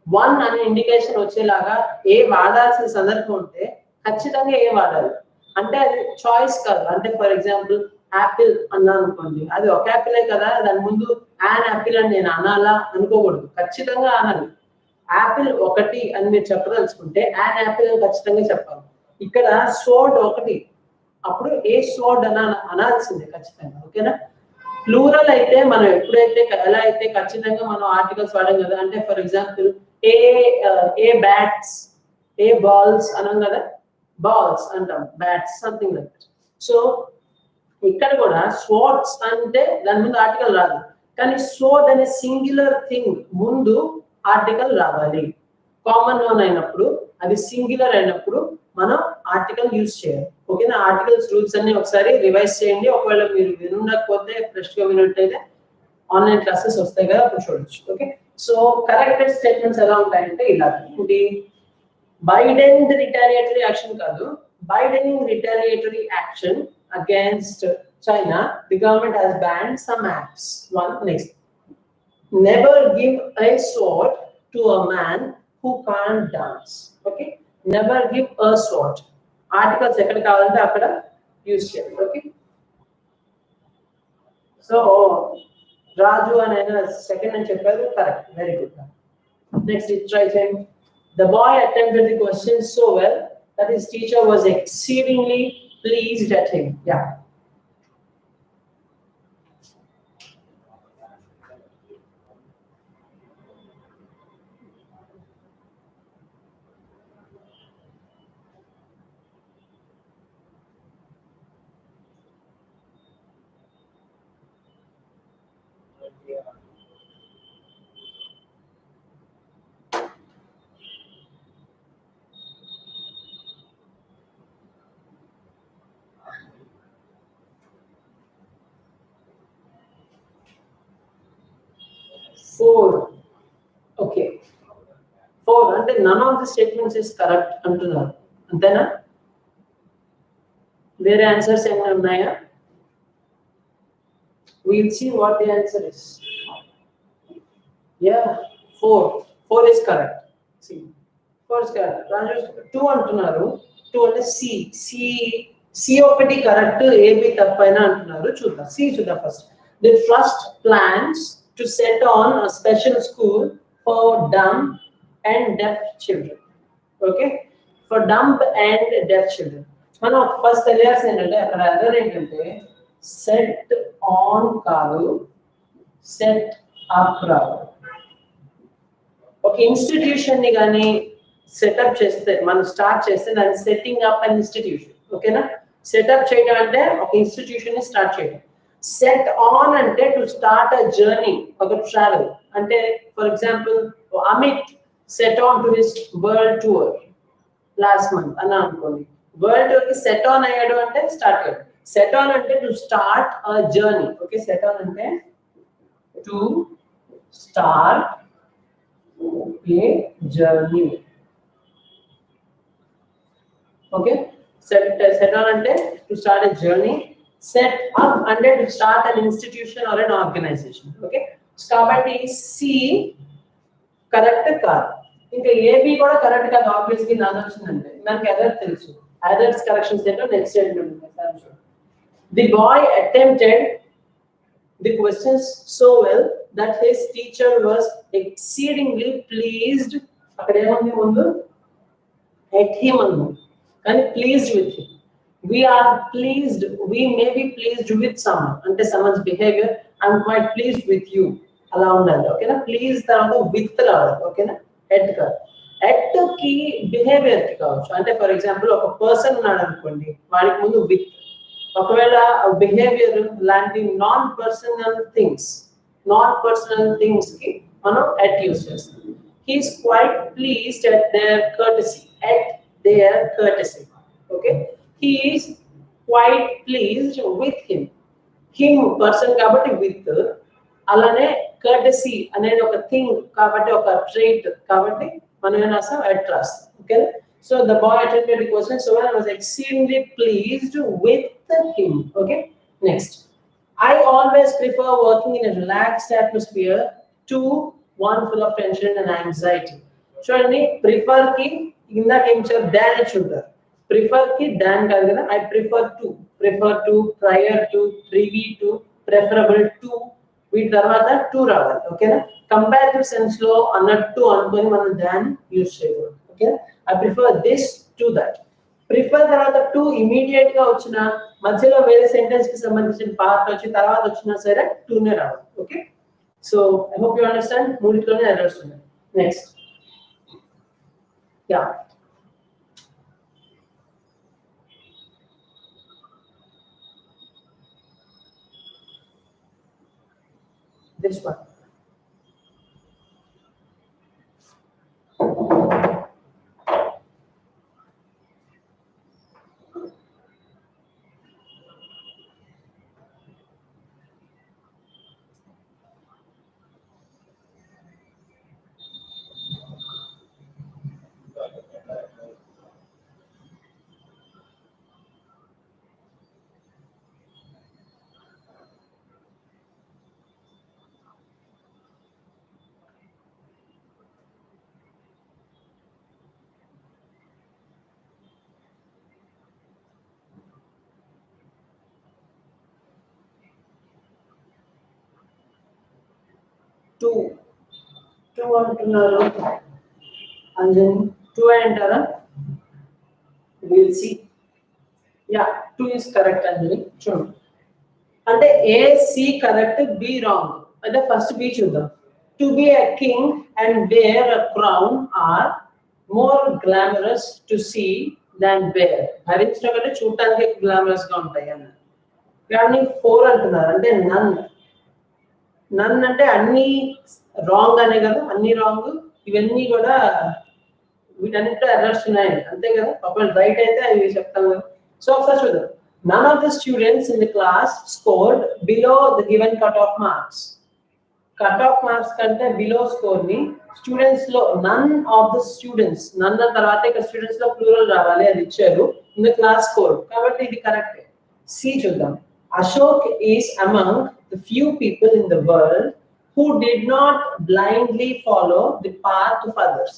1 అనే ఇండికేషన్ వచ్చేలాగా ఏ వాడాల్సిన సందర్భం ఉంటే ఖచ్చితంగా ఏ వాడాలి. అంటే అది చాయిస్ కాదు. అంటే ఫర్ ఎగ్జాంపుల్ యాపిల్ అన్నా అనుకోండి, అది ఒక యాపిలే కదా, దాని ముందు యాన్ యాపిల్ అని నేను అనాలా అనుకోకూడదు, ఖచ్చితంగా అనాలి. యాపిల్ ఒకటి అని మీరు చెప్పదలుచుకుంటే యాన్ యాపిల్ అని ఖచ్చితంగా చెప్పాలి. ఇక్కడ సోర్డ్ ఒకటి, అప్పుడు ఏ సోర్డ్ అనాల్సిందే ఖచ్చితంగా. ఓకేనా. ప్లూరల్ అయితే మనం ఎప్పుడైతే ఎలా అయితే ఖచ్చితంగా మనం ఆర్టికల్స్ వాడాం కదా, అంటే for example A bats, A balls అనం కదా, బాల్స్ అంటాం, bats something like that. So ఇక్కడ కూడా స్వార్డ్స్ అంటే దాని ముందు ఆర్టికల్ రాదు, కానీ సోర్డ్ అనే సింగులర్ థింగ్ ముందు ఆర్టికల్ రావాలి. కామన్ నౌన్ అయినప్పుడు, అది సింగులర్ అయినప్పుడు మనం ఆర్టికల్ యూజ్ చేయాలి. ఓకేనా. ఆర్టికల్స్ రూల్స్ అన్ని ఒకసారి రివైజ్ చేయండి. ఒకవేళ మీరు వినుండకపోతే ఫ్రెష్ గా వినట్టయితే ఆన్లైన్ క్లాసెస్ వస్తాయి కదా, అప్పుడు చూడొచ్చు. ఓకే. సో కరెక్టెడ్ స్టేట్మెంట్స్ ఎలా ఉంటాయంటే ఇలా, ఇది వైడెన్డ్ రిటాలియేటరీ యాక్షన్ కాదు, widening retaliatory action against China, the government has banned some apps. One, next, never give a sword to a man who can't dance. Okay, never give a sword. Articles ఎక్కడ కావాలంటే అక్కడ use చేయాలి. Okay. So Raju and Anna second and chepparu, correct. Very good. Next, it tries him. The boy attempted the question so well that his teacher was exceedingly pleased at him. Yeah. Four. Okay. Four. And none of the statements is correct until now. And then their answers and Naya. We'll see what the answer is. Yeah, four. Four is correct. See, four is correct. Raju, two antunaru. Two ante C. C ఒకటి correct. A B తప్పైన అంటున్నారు. చూద్దాం. C చూద్దాం first. The trust plans to set on a special school for dumb and deaf children. Okay? For dumb and deaf children. మనం first తెలియాల్సింది ఏంటంటే అక్కడ error ఏంటంటే set on కాదు set up రావాలి. ఒక ఇన్స్టిట్యూషన్ ని కానీ సెటప్ చేస్తే మనం స్టార్ట్ చేస్తే దాన్ని సెట్టింగ్ అప్ అండ్ ఇన్స్టిట్యూషన్. ఓకేనా? సెటప్ చేయడం అంటే ఒక ఇన్స్టిట్యూషన్ ని స్టార్ట్ చేయడం. సెట్ ఆన్ అంటే టు స్టార్ట్ అ జర్నీ, ఒక ట్రావెల్. అంటే for example Amit set on to his world tour last month అని అనుకోండి. వరల్డ్ టూర్ కి సెట్ ఆన్ అయ్యాడు అంటే స్టార్ట్ అయ్యాడు. సెట్ ఆన్ అంటే to start a journey. Okay, set on అంటే to start a journey. Okay, set on ante to start a journey. Set up ante to start an institution or an organization. Okay, kabatti C correct కాదు. ఇంకా AB కూడా correct కాదు. Obviously నాది వచ్చిందంటే మనకి error తెలుసు. Errors corrections ఏంటో next statement ఉంది. The boy attempted the questions so well that his teacher was exceedingly pleased. అక్కడ ఏముంది ముందు at him అను కానీ pleased with him. We are pleased, we may be pleased with someone అంటే someone's behavior. I'm quite pleased with you అలా ఉండాలి. ఓకేనా? Please తర్వాత with రావాలి. ఓకేనా? ఎట్ కాదు. ఎట్ కి బిహేవియర్ కి కావచ్చు. అంటే ఫర్ ఎగ్జాంపుల్ ఒక పర్సన్ ఉన్నాడు అనుకోండి, వాడికి ముందు విత్. ఒకవేళ బిహేవియర్ లాంటి నాన్ పర్సనల్ థింగ్స్ కి మనం ఎట్ యూస్ చేస్తాం. He's quite pleased at their courtesy. At their courtesy. Okay, he's quite pleased with him person కాబట్టి విత్. అలానే కర్టసీ అనేది ఒక థింగ్ కాబట్టి ఒక ట్రైట్ కాబట్టి మనం ఏం రాస్తాం ఎట్ రాస్తాం. Okay, so the boy attended the question so well and was exceedingly pleased with him. Okay, next. I always prefer working in a relaxed atmosphere to one full of tension and anxiety. చూడండి, prefer కి ఇందాక ఏం చెప్పారు, don ఇచ్చుంటారు. Prefer కి don కాదు కదా. I prefer to, prior to, privy to, preferable to, వీటి తర్వాత టు రావాలి. ఓకేనా? కంపారిటివ్ సెన్స్ లో అన్నట్టు అనుకొని మనం డాన్ యూజ్ చేయకూడదు. Okay, I prefer this to that. Prefer తర్వాత టు ఇమీడియట్ గా వచ్చిన, మధ్యలో వేరే సెంటెన్స్ కి సంబంధించిన పార్ట్ వచ్చి తర్వాత వచ్చినా సరే టూనే రావాలి. Okay, so I hope you understand. మూడిట్లోనే ఎర్రర్స్ ఉన్నాయి. Next, yeah, this one. Two two అంటున్నారు అంజని, టూ అంటారా? Will see. Yeah, two is correct Anjani. చూడు, అంటే A C correct, B wrong. అంటే ఫస్ట్ బి చూద్దాం. To be a king and wear a crown are more glamorous to see than wear. భరించడం కంటే చూడటానికి glamorous గా ఉంటాయి అన్నారు. కానీ ఫోర్ అంటున్నారు, అంటే నన్. నన్ అంటే అన్ని రాంగ్ అనే కదా, అన్ని రాంగ్. ఇవన్నీ కూడా వీటన్నిటిలో ఎర్రర్స్ ఉన్నాయండి, అంతే కదా. ఒకవేళ రైట్ అయితే అవి చెప్తాం కదా. సో ఒకసారి చూద్దాం. None of the students in the class scored below the given cutoff marks. Cutoff marks కంటే బిలో స్కోర్ ని స్టూడెంట్స్ లో none of the students, none తర్వాత ఇక్కడ స్టూడెంట్స్ లో ప్లూరల్ రావాలి, అది ఇచ్చారు. in the class scored, కాబట్టి ఇది కరెక్ట్. సి చూద్దాం. Ashok is among the few people in the world who did not blindly follow the path of others.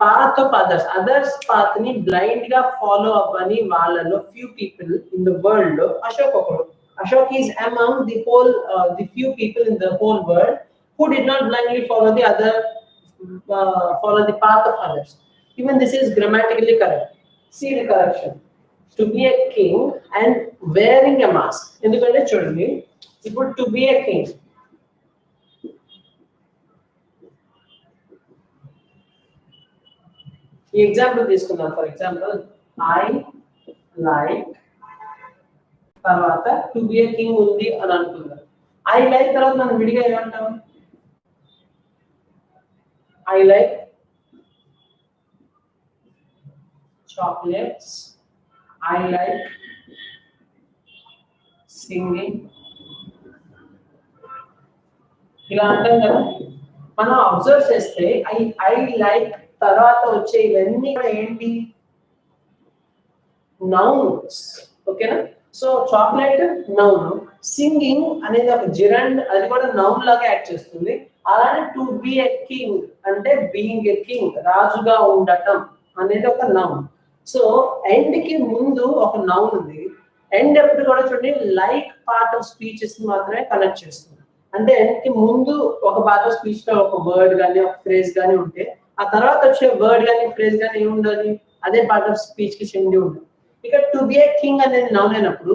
Path of others, others path ni blind ga follow avani వాళ్ళలో few people in the world lo Ashok ఒకడు. Ashok is among the whole the few people in the whole world who did not blindly follow the other follow the path of others. Even this is grammatically correct. See the correction. To be a king and wearing a mask. ఎందుకంటే చూడండి, ఇప్పుడు to be a king, ఈ example తీసుకుందాం. For example, I like తర్వాత to be a king ఉంది అని అనుకుందాం. I like తర్వాత మనం విడిగా ఏమంటాం? I like chocolates, I like singing, ఇలా అంటాం కదా. మనం అబ్జర్వ్ చేస్తే ఐ లైక్ తర్వాత వచ్చే ఇవన్నీ కూడా ఏంటి? నౌన్స్. ఓకేనా? సో చాక్లెట్ నౌన్, సింగింగ్ అనేది ఒక జిరండ్, అది కూడా నౌన్ లాగా యాక్ట్ చేస్తుంది. అలానే టు బి ఎ కింగ్ అంటే బీయింగ్ ఎ కింగ్, రాజుగా ఉండటం అనేది ఒక నౌన్. సో ఎండ్ కి ముందు ఒక నౌన్ ఉంది. ఎండ్ ఎప్పుడు కూడా చూడండి లైక్ పార్ట్ ఆఫ్ స్పీచెస్ మాత్రమే కనెక్ట్ చేస్తుంది. అంటే ఎండ్ కి ముందు ఒక పార్ట్ ఆఫ్ స్పీచ్ లో ఒక వర్డ్ కానీ ఒక ఫ్రేజ్ కానీ ఉంటే, ఆ తర్వాత వచ్చే వర్డ్ కానీ ఫ్రేజ్ కానీ ఏముండాలి? అదే పార్ట్ ఆఫ్ స్పీచ్ కి చెంది ఉండాలి. ఇక్కడ టు బి ఏ కింగ్ అనేది నౌన్ అయినప్పుడు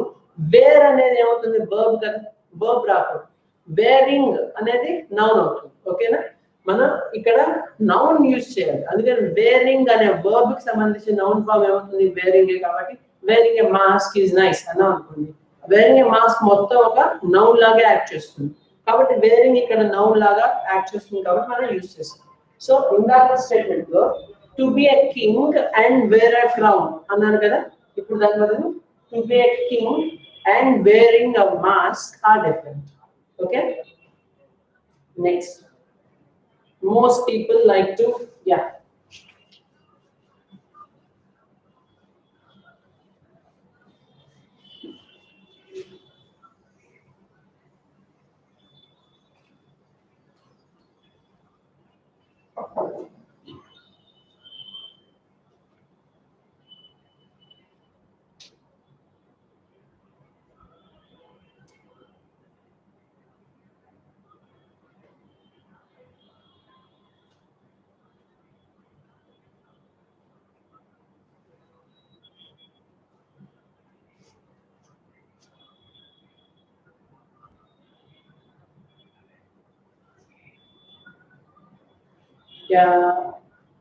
వేర్ అనేది ఏమవుతుంది? వర్బ్ కదా, వర్బ్ రాకూడదు. వేరింగ్ అనేది నౌన్ అవుతుంది. ఓకేనా? మనం ఇక్కడ నౌన్ యూజ్ చేయాలి. అందుకని వేరింగ్ అనే వర్బ్ కి సంబంధించిన నౌన్ ఫామ్ ఏమవుతుంది? వేరింగ్. కాబట్టి wearing a mask is nice అన్నా అనుకోండి, వేరింగ్ ఏ మాస్క్ మొత్తం ఒక నౌన్ లాగా యాక్ట్ చేస్తుంది. కాబట్టి వేరింగ్ ఇక్కడ నౌన్ లాగా యాక్ట్ చేస్తుంది, కాబట్టి మనం యూజ్ చేస్తాం. సో ఇందాక స్టేట్మెంట్ లో to be a king and wear a crown అన్నాను కదా. ఇప్పుడు దాని బదులు to be a king and wearing a mask are different. Okay, next. Most people like to, yeah,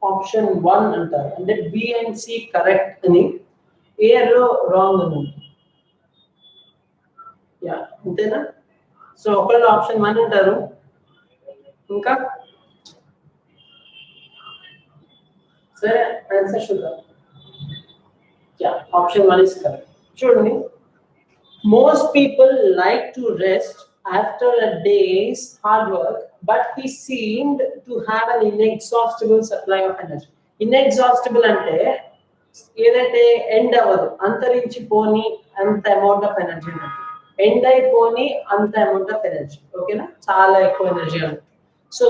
option 1 అంటారు. అంటే బి అండ్ సి కరెక్ట్ అని, ఏ లో రాంగ్ అని. యా, అంతేనా? సో ఒకళ్ళు ఆప్షన్ 1 అంటారు, ఇంకా సరే ఆన్సర్ చూద్దాం. Yeah, option 1 is correct. చూడండి, most people like to rest after a day's hard work, but he seemed to have an inexhaustible supply of energy. Inexhaustible అంటే ఏదైతే ఎండ్ అవ్వదు, అంతరించిపోని అంత అమౌంట్ ఆఫ్ ఎనర్జీ ఉంటుంది. ఎండ్ అయిపోని అంత amount of energy. ఓకేనా? చాలా ఎక్కువ ఎనర్జీ ఉంటుంది. So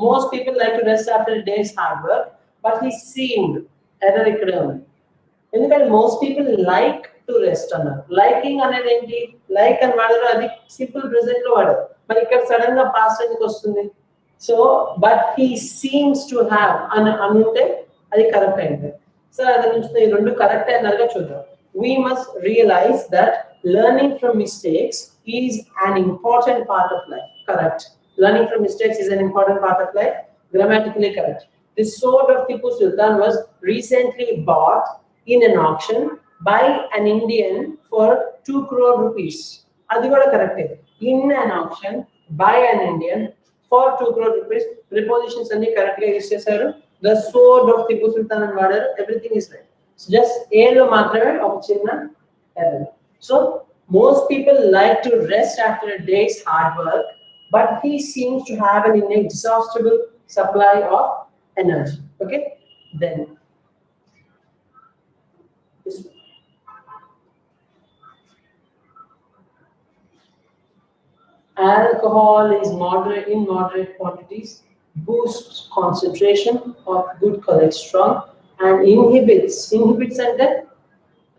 most people like to rest after days hard work, but he seemed, error ఇక్కడే ఉంది. ఎందుకంటే most people like to rest అన్నారు. లైకింగ్ అనేది ఏంటి? లైక్ అని వాడారు, అది సింపుల్ ప్రెసెంట్ లో వాడారు. మరి ఇక్కడ సడన్ గా పాస్ట్ ఎందుకు వస్తుంది? So but he seems to have అని అనుంటే అది కరెక్ట్ అయింది. సో అది నుంచి ఈ రెండు కరెక్ట్ అయినగా చూద్దాం. We must realize that learning from mistakes is an important part of life. Correct. Learning from mistakes is an important part of life. Grammatically correct. The sword of Tipu Sultan was recently bought in an auction by an Indian for 2 crore rupees. Adi kuda correct. In an auction by an Indian for 2 crore rupees. Prepositions anni correct ga use chesaru. The sword of Tipu Sultan and wadaru. Everything is right. So just A lo maatrame oka chinna error. So most people like to rest after a day's hard work, but he seems to have an inexhaustible supply of energy. Okay, then alcohol is in moderate quantities boosts concentration of good cholesterol and inhibits and then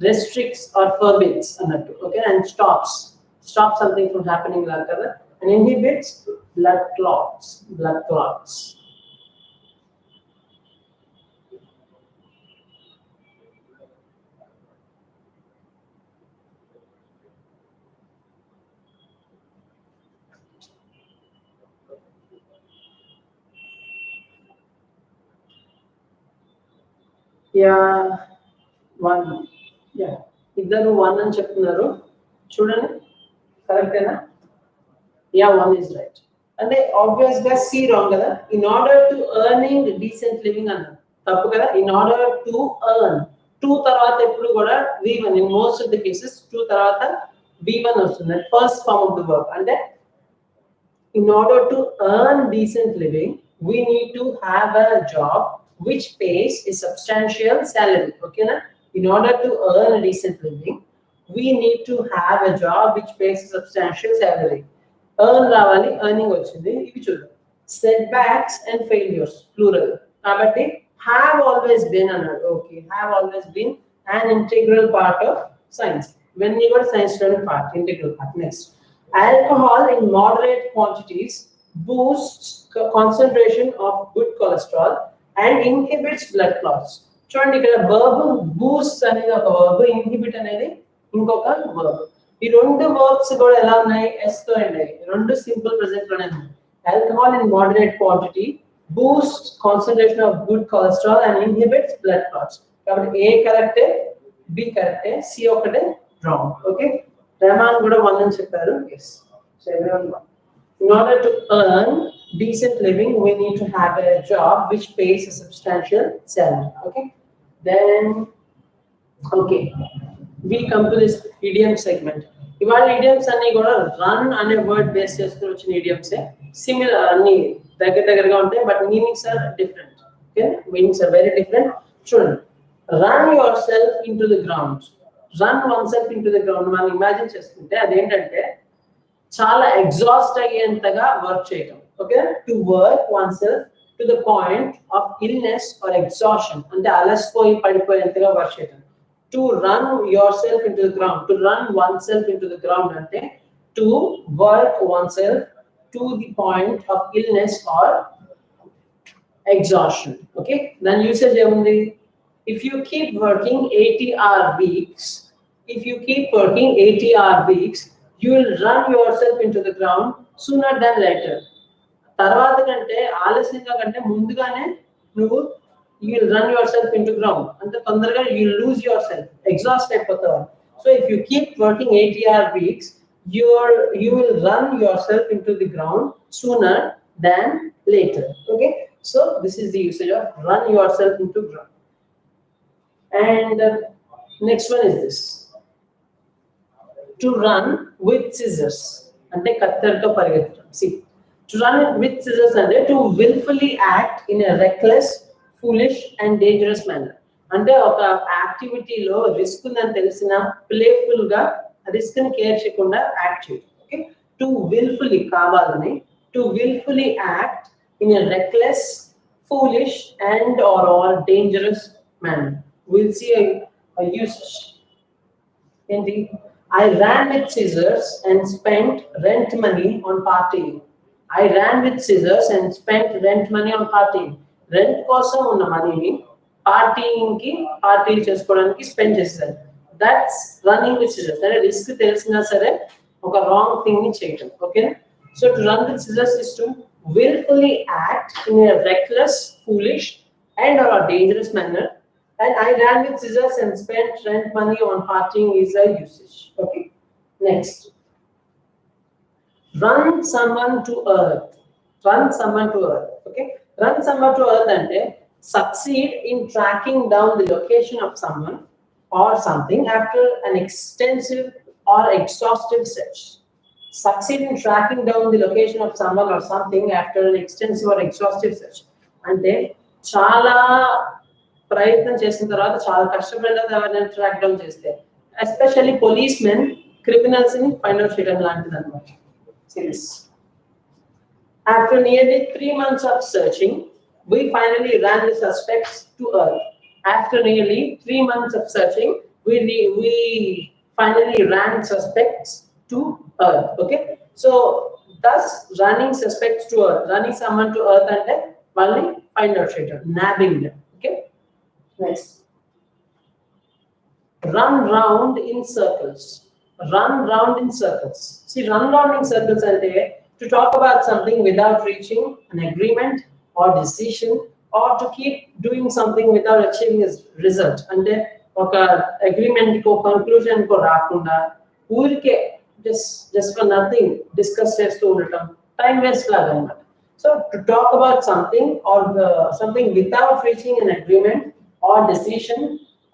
restricts or forbids another, okay, and stops something from happening like that, and inhibits blood clots. Yeah, one. Yeah, ఇద్దరు one అని చెప్తున్నారు చూడండి, కరెక్టేనా? Yeah, one is right. అంటే obvious గా C wrong కదా. In order to earning decent living అన్నారు, తప్పు కదా. In order to earn, to తర్వాత ఎప్పుడు కూడా V1 in most of the cases to తర్వాత V1 వస్తుంది, first form of the verb. అంటే in order to earn decent living, we need to have a job which pays a substantial salary. Okay, na? In order to earn a decent living, we need to have a job which pays a substantial salary. Earn ravali, earning vachindi. Ivi chudu. Setbacks and failures, plural. Kabatti have always been another. Okay, have always been an integral part of science. When you got science student part, integral part. Next. Alcohol in moderate quantities boosts concentration of good cholesterol and inhibits blood clots. చూడండి, ఇక్కడ verb boost అనేది ఒక verb, inhibit అనేది ఇంకొక verb. ఈ రెండు verbs కూడా ఎలా ఉన్నాయి? s తో ఎండ్ అయ్యాయి. రెండు సింపుల్ ప్రెజెంట్ లోనే ఉన్నాయి. Alcohol in moderate quantity boosts concentration of good cholesterol and inhibits blood clots. కాబట్టి A కరెక్టే, B కరెక్టే, C ఒకటే రాంగ్. ఓకే, Rahman కూడా వన్ అని చెప్పారు. Yes, so everyone won. In order to earn decent living, we need to have a job which pays a substantial salary. Okay, then okay, we come to this idiom segment. ఇవాళ idioms అన్ని కూడా run అనే word base చేసుకుని వచ్చిన idioms similar, అన్ని దగ్గరగా ఉంటాయి, but meanings are different. Okay, meanings are very different. చూడండి, run yourself into the ground. Run oneself into the ground మనం ఇమాజిన్ చేసుకుంటే అదేంటంటే చాలా ఎగ్జాస్ట్ అయ్యేంతగా వర్క్ చేయటం. Okay, to work oneself to the point of illness or exhaustion, అంటే అలసిపోయి పడిపోయేంతగా వర్క్ చేయటం. To run yourself into the ground, to run oneself into the ground అంటే to work oneself to the point of illness are exhaustion. Okay, then usage ఏముంది? If you keep working 80-hour weeks, you will run yourself into the ground sooner than later. తర్వాత కంటే ఆలస్యంగా కంటే ముందుగానే నువ్వు you will run yourself into ground, అంటే తొందరగా you will lose yourself, exhaust అయిపోతావు. So if you keep working 80-hour weeks, you will run yourself into the ground sooner than later. Okay, so this is the usage of run yourself into ground. And next one is this, to run with scissors ante kattarto parigettam. See, to run with scissors ante to willfully act in a reckless, foolish and dangerous manner. అంటే ఒక activity లో risk ఉందని తెలిసిన playful గా risk ని care చేయకుండా act చేయడం. Okay, to wilfully కావాలని, to wilfully act in a reckless, foolish and or dangerous manner. We'll see a usage. ఏంటి I ran with scissors and spent rent money on partying. I ran with scissors and spent rent money on partying. Rent కోసం ఉన్న మనీని పార్టీయింగ్కి పార్టీలు చేసుకోవడానికి spend చేస్తారు. That's running with scissors. అంటే risk తెలిసినా సరే ఒక రాంగ్ థింగ్ ని చేయటం. Okay, so to run with scissors is to willfully act in a reckless, foolish, and or a dangerous manner. And I ran with scissors and spent rent money on partying is a usage. Okay, next. Run someone to earth. Run someone to earth. Okay, run someone to earth and succeed in tracking down the location of someone or something after an extensive or exhaustive search. Succeed in tracking down the location of someone or something after an extensive or exhaustive search. అంటే చాలా ప్రయత్నం చేసిన తర్వాత చాలా కష్టపడిన తర్వాత track down చేస్తే especially police men criminals ని ఫైండ్ అవుట్ చేయడం లాంటిది అనమాట. Series. After nearly 3 months of searching, we finally ran the suspects to earth. After nearly 3 months of searching, we finally ran suspects to earth. Okay, so thus running suspects to earth, running someone to earth and then finally find out later, nabbing them. Okay, next. Run round in circles. Run round in circles. See, run round in circles and to talk about something without reaching an agreement or decision, or to keep doing something without achieving a result. And ఒక agreement కో conclusion కో రాకుండా ఊరికే just for nothing discuss చేస్తూ ఉండటం time waste లాగా అన్నమాట. So to talk about something or something without reaching an agreement or decision,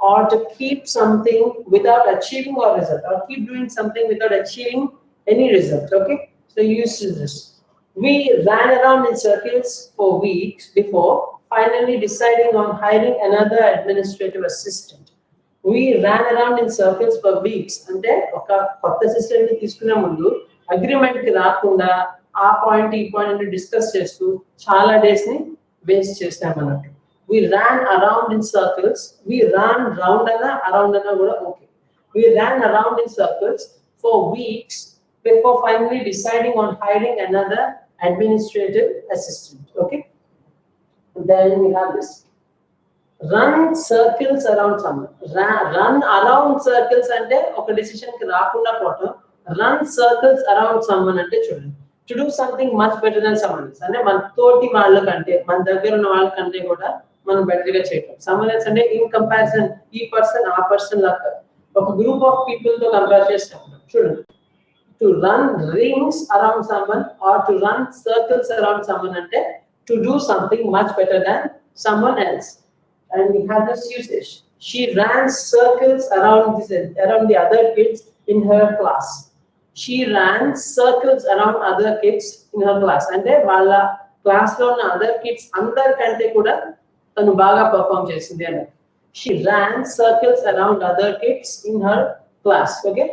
or to keep something without achieving a result, or keep doing something without achieving any result. Okay, so use this. We ran around in circles for weeks before finally deciding on hiring another administrative assistant. We ran around in circles for weeks. అంటే ఒక కొత్త assistant ని తీసుకునే ముందు agreement కి రాకుండా ఆ point ఈ పాయింట్ డిస్కస్ చేస్తూ చాలా డేస్ ని వేస్ట్ చేసాం అన్నట్టు. We ran around in circles. We ran round అన్న around అన్న కూడా okay. We ran around in circles for weeks before finally deciding on hiring another administrative assistant. Okay, and then we have this. Run circles around someone. Run around circles అంటే ఒక decision కి రాకుండా పోవటం. Run circles around someone అంటే చూడండి, to do something much better than someone else. అంటే మన తోటి వాళ్ళకంటే, మన దగ్గర ఉన్న వాళ్ళకంటే కూడా మనం బెటర్ గా చేయటం. someone else అంటే ఇన్ కంపారిజన్ ఈ పర్సన్ ఆ పర్సన్ లాగా ఒక గ్రూప్ ఆఫ్ పీపుల్ తో కంపేర్ చేసినప్పుడు చూడండి. To run rings around someone or to run circles around someone అంటే to do something much better than someone else. And we have this usage. She ran circles around the other kids in her class. She ran circles around other kids in her class. అంటే వాళ్ళ class లో ఉన్న other kids అందరికంటే కూడా తను బాగా perform చేసింది అని. She ran circles around other kids in her class. Okay,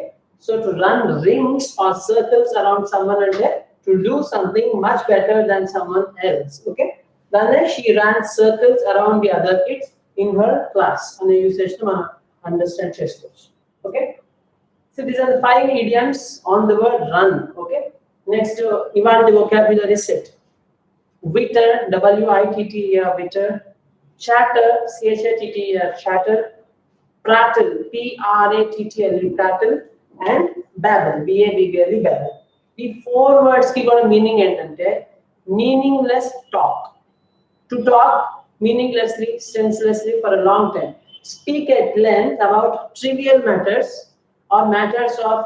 so to run rings or circles around someone అంటే to do something much better than someone else. Okay, then she ran circles around the other kids in her class. And the usage to man understand చేసుకోవచ్చు. Okay, so these are the 5 idioms on the word run. Okay, next ఇవాళ vocabulary set. Witter, W-I-T-T-E-R, witter. Chatter, C-H-A-T-T-E-R, chatter. Prattle, P-R-A-T-T-L-E, prattle. And babble, B-A-B-B-L-E, babble. The 4 words ki kuda meaning entante meaningless talk. To talk meaninglessly, senselessly for a long time. Speak at length about trivial matters or matters of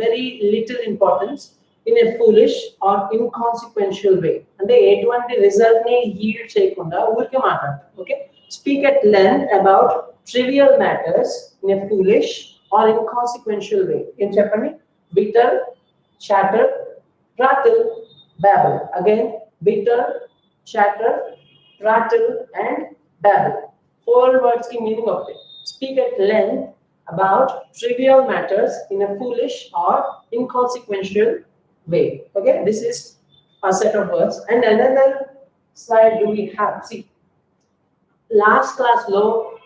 very little importance in a foolish or inconsequential way. అంటే ఎటువంటి result ని yield చేయకుండా ఊరికే మాట్లాడతారు. Okay, speak at length about trivial matters in a foolish or inconsequential way. ఏం చెప్పండి? Bitter, chatter, prattle, babble. Again, bitter, chatter, prattle and babble. 4 words ki meaning of it. Speak at length about trivial matters in a foolish or inconsequential way. Okay, this is a set of words. And another slide do we have? See, last class lo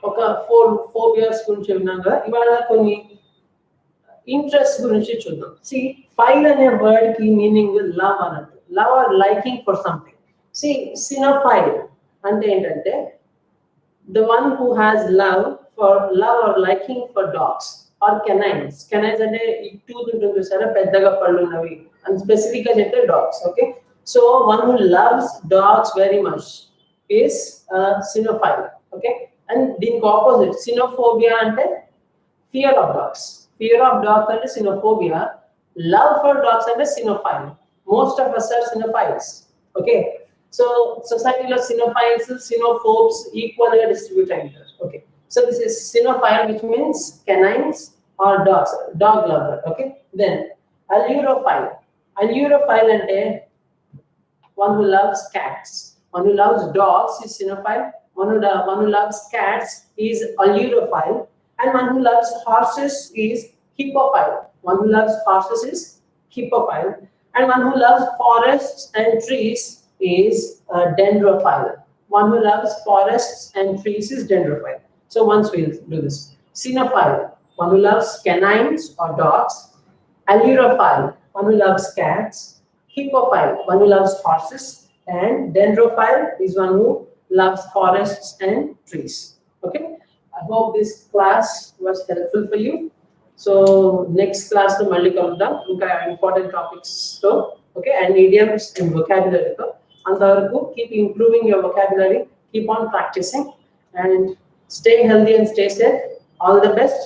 oka 4 years gunchi unnanga ivala konni interest గురించి చూద్దాం. Cynophile అనే word కి meaning love అన్నట్టు, love or liking for something. సి cynophile అంటే ఏంటంటే the one who has love or liking for dogs or canines. Canines అంటే ఈ టూత్ ఉంటుంది చూసారా, పెద్దగా పళ్ళు ఉన్నవి అండ్ స్పెసిఫిక్ గా చెప్తే dogs. Okay, so one who loves dogs very much is cynophile. Okay, and దీనికి ఆపోజిట్ సినోఫోబియా అంటే fear of dogs. Fear of dogs అంటే సినోఫోబియా, లవ్ ఫర్ డాగ్స్ అంటే cynophile. Most of us are cinophiles. Okay, so సొసైటీలో cynophiles cynophobes equal గా distribute అయ్యారు. Okay, so this is cynophile which means canines or dogs, dog lover. Okay, then ailurophile. Ailurophile అంటే one who loves cats. One who loves dogs is cinephile. One who loves cats is allurophile. And one who loves horses is hippophile. One who loves horses is hippophile. And one who loves forests and trees is dendrophile. One who loves forests and trees is dendrophile. So once we'll do this. Cinephile, one who loves canines or dogs. Allurophile, one who loves cats. Hippophile, one who loves horses. And dendrophile is one who loves forests and trees. Okay, I hope this class was helpful for you. So next class to malli kaludam inka important topics so okay, and idioms and vocabulary to antavaraku keep improving your vocabulary, keep on practicing and stay healthy and stay safe. All the best.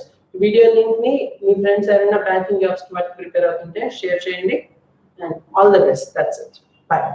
Video link ni me friends ఎవరైనా banking jobs కి prepare అవుతుంటే share చేయండి and all the best. That's it. Bye.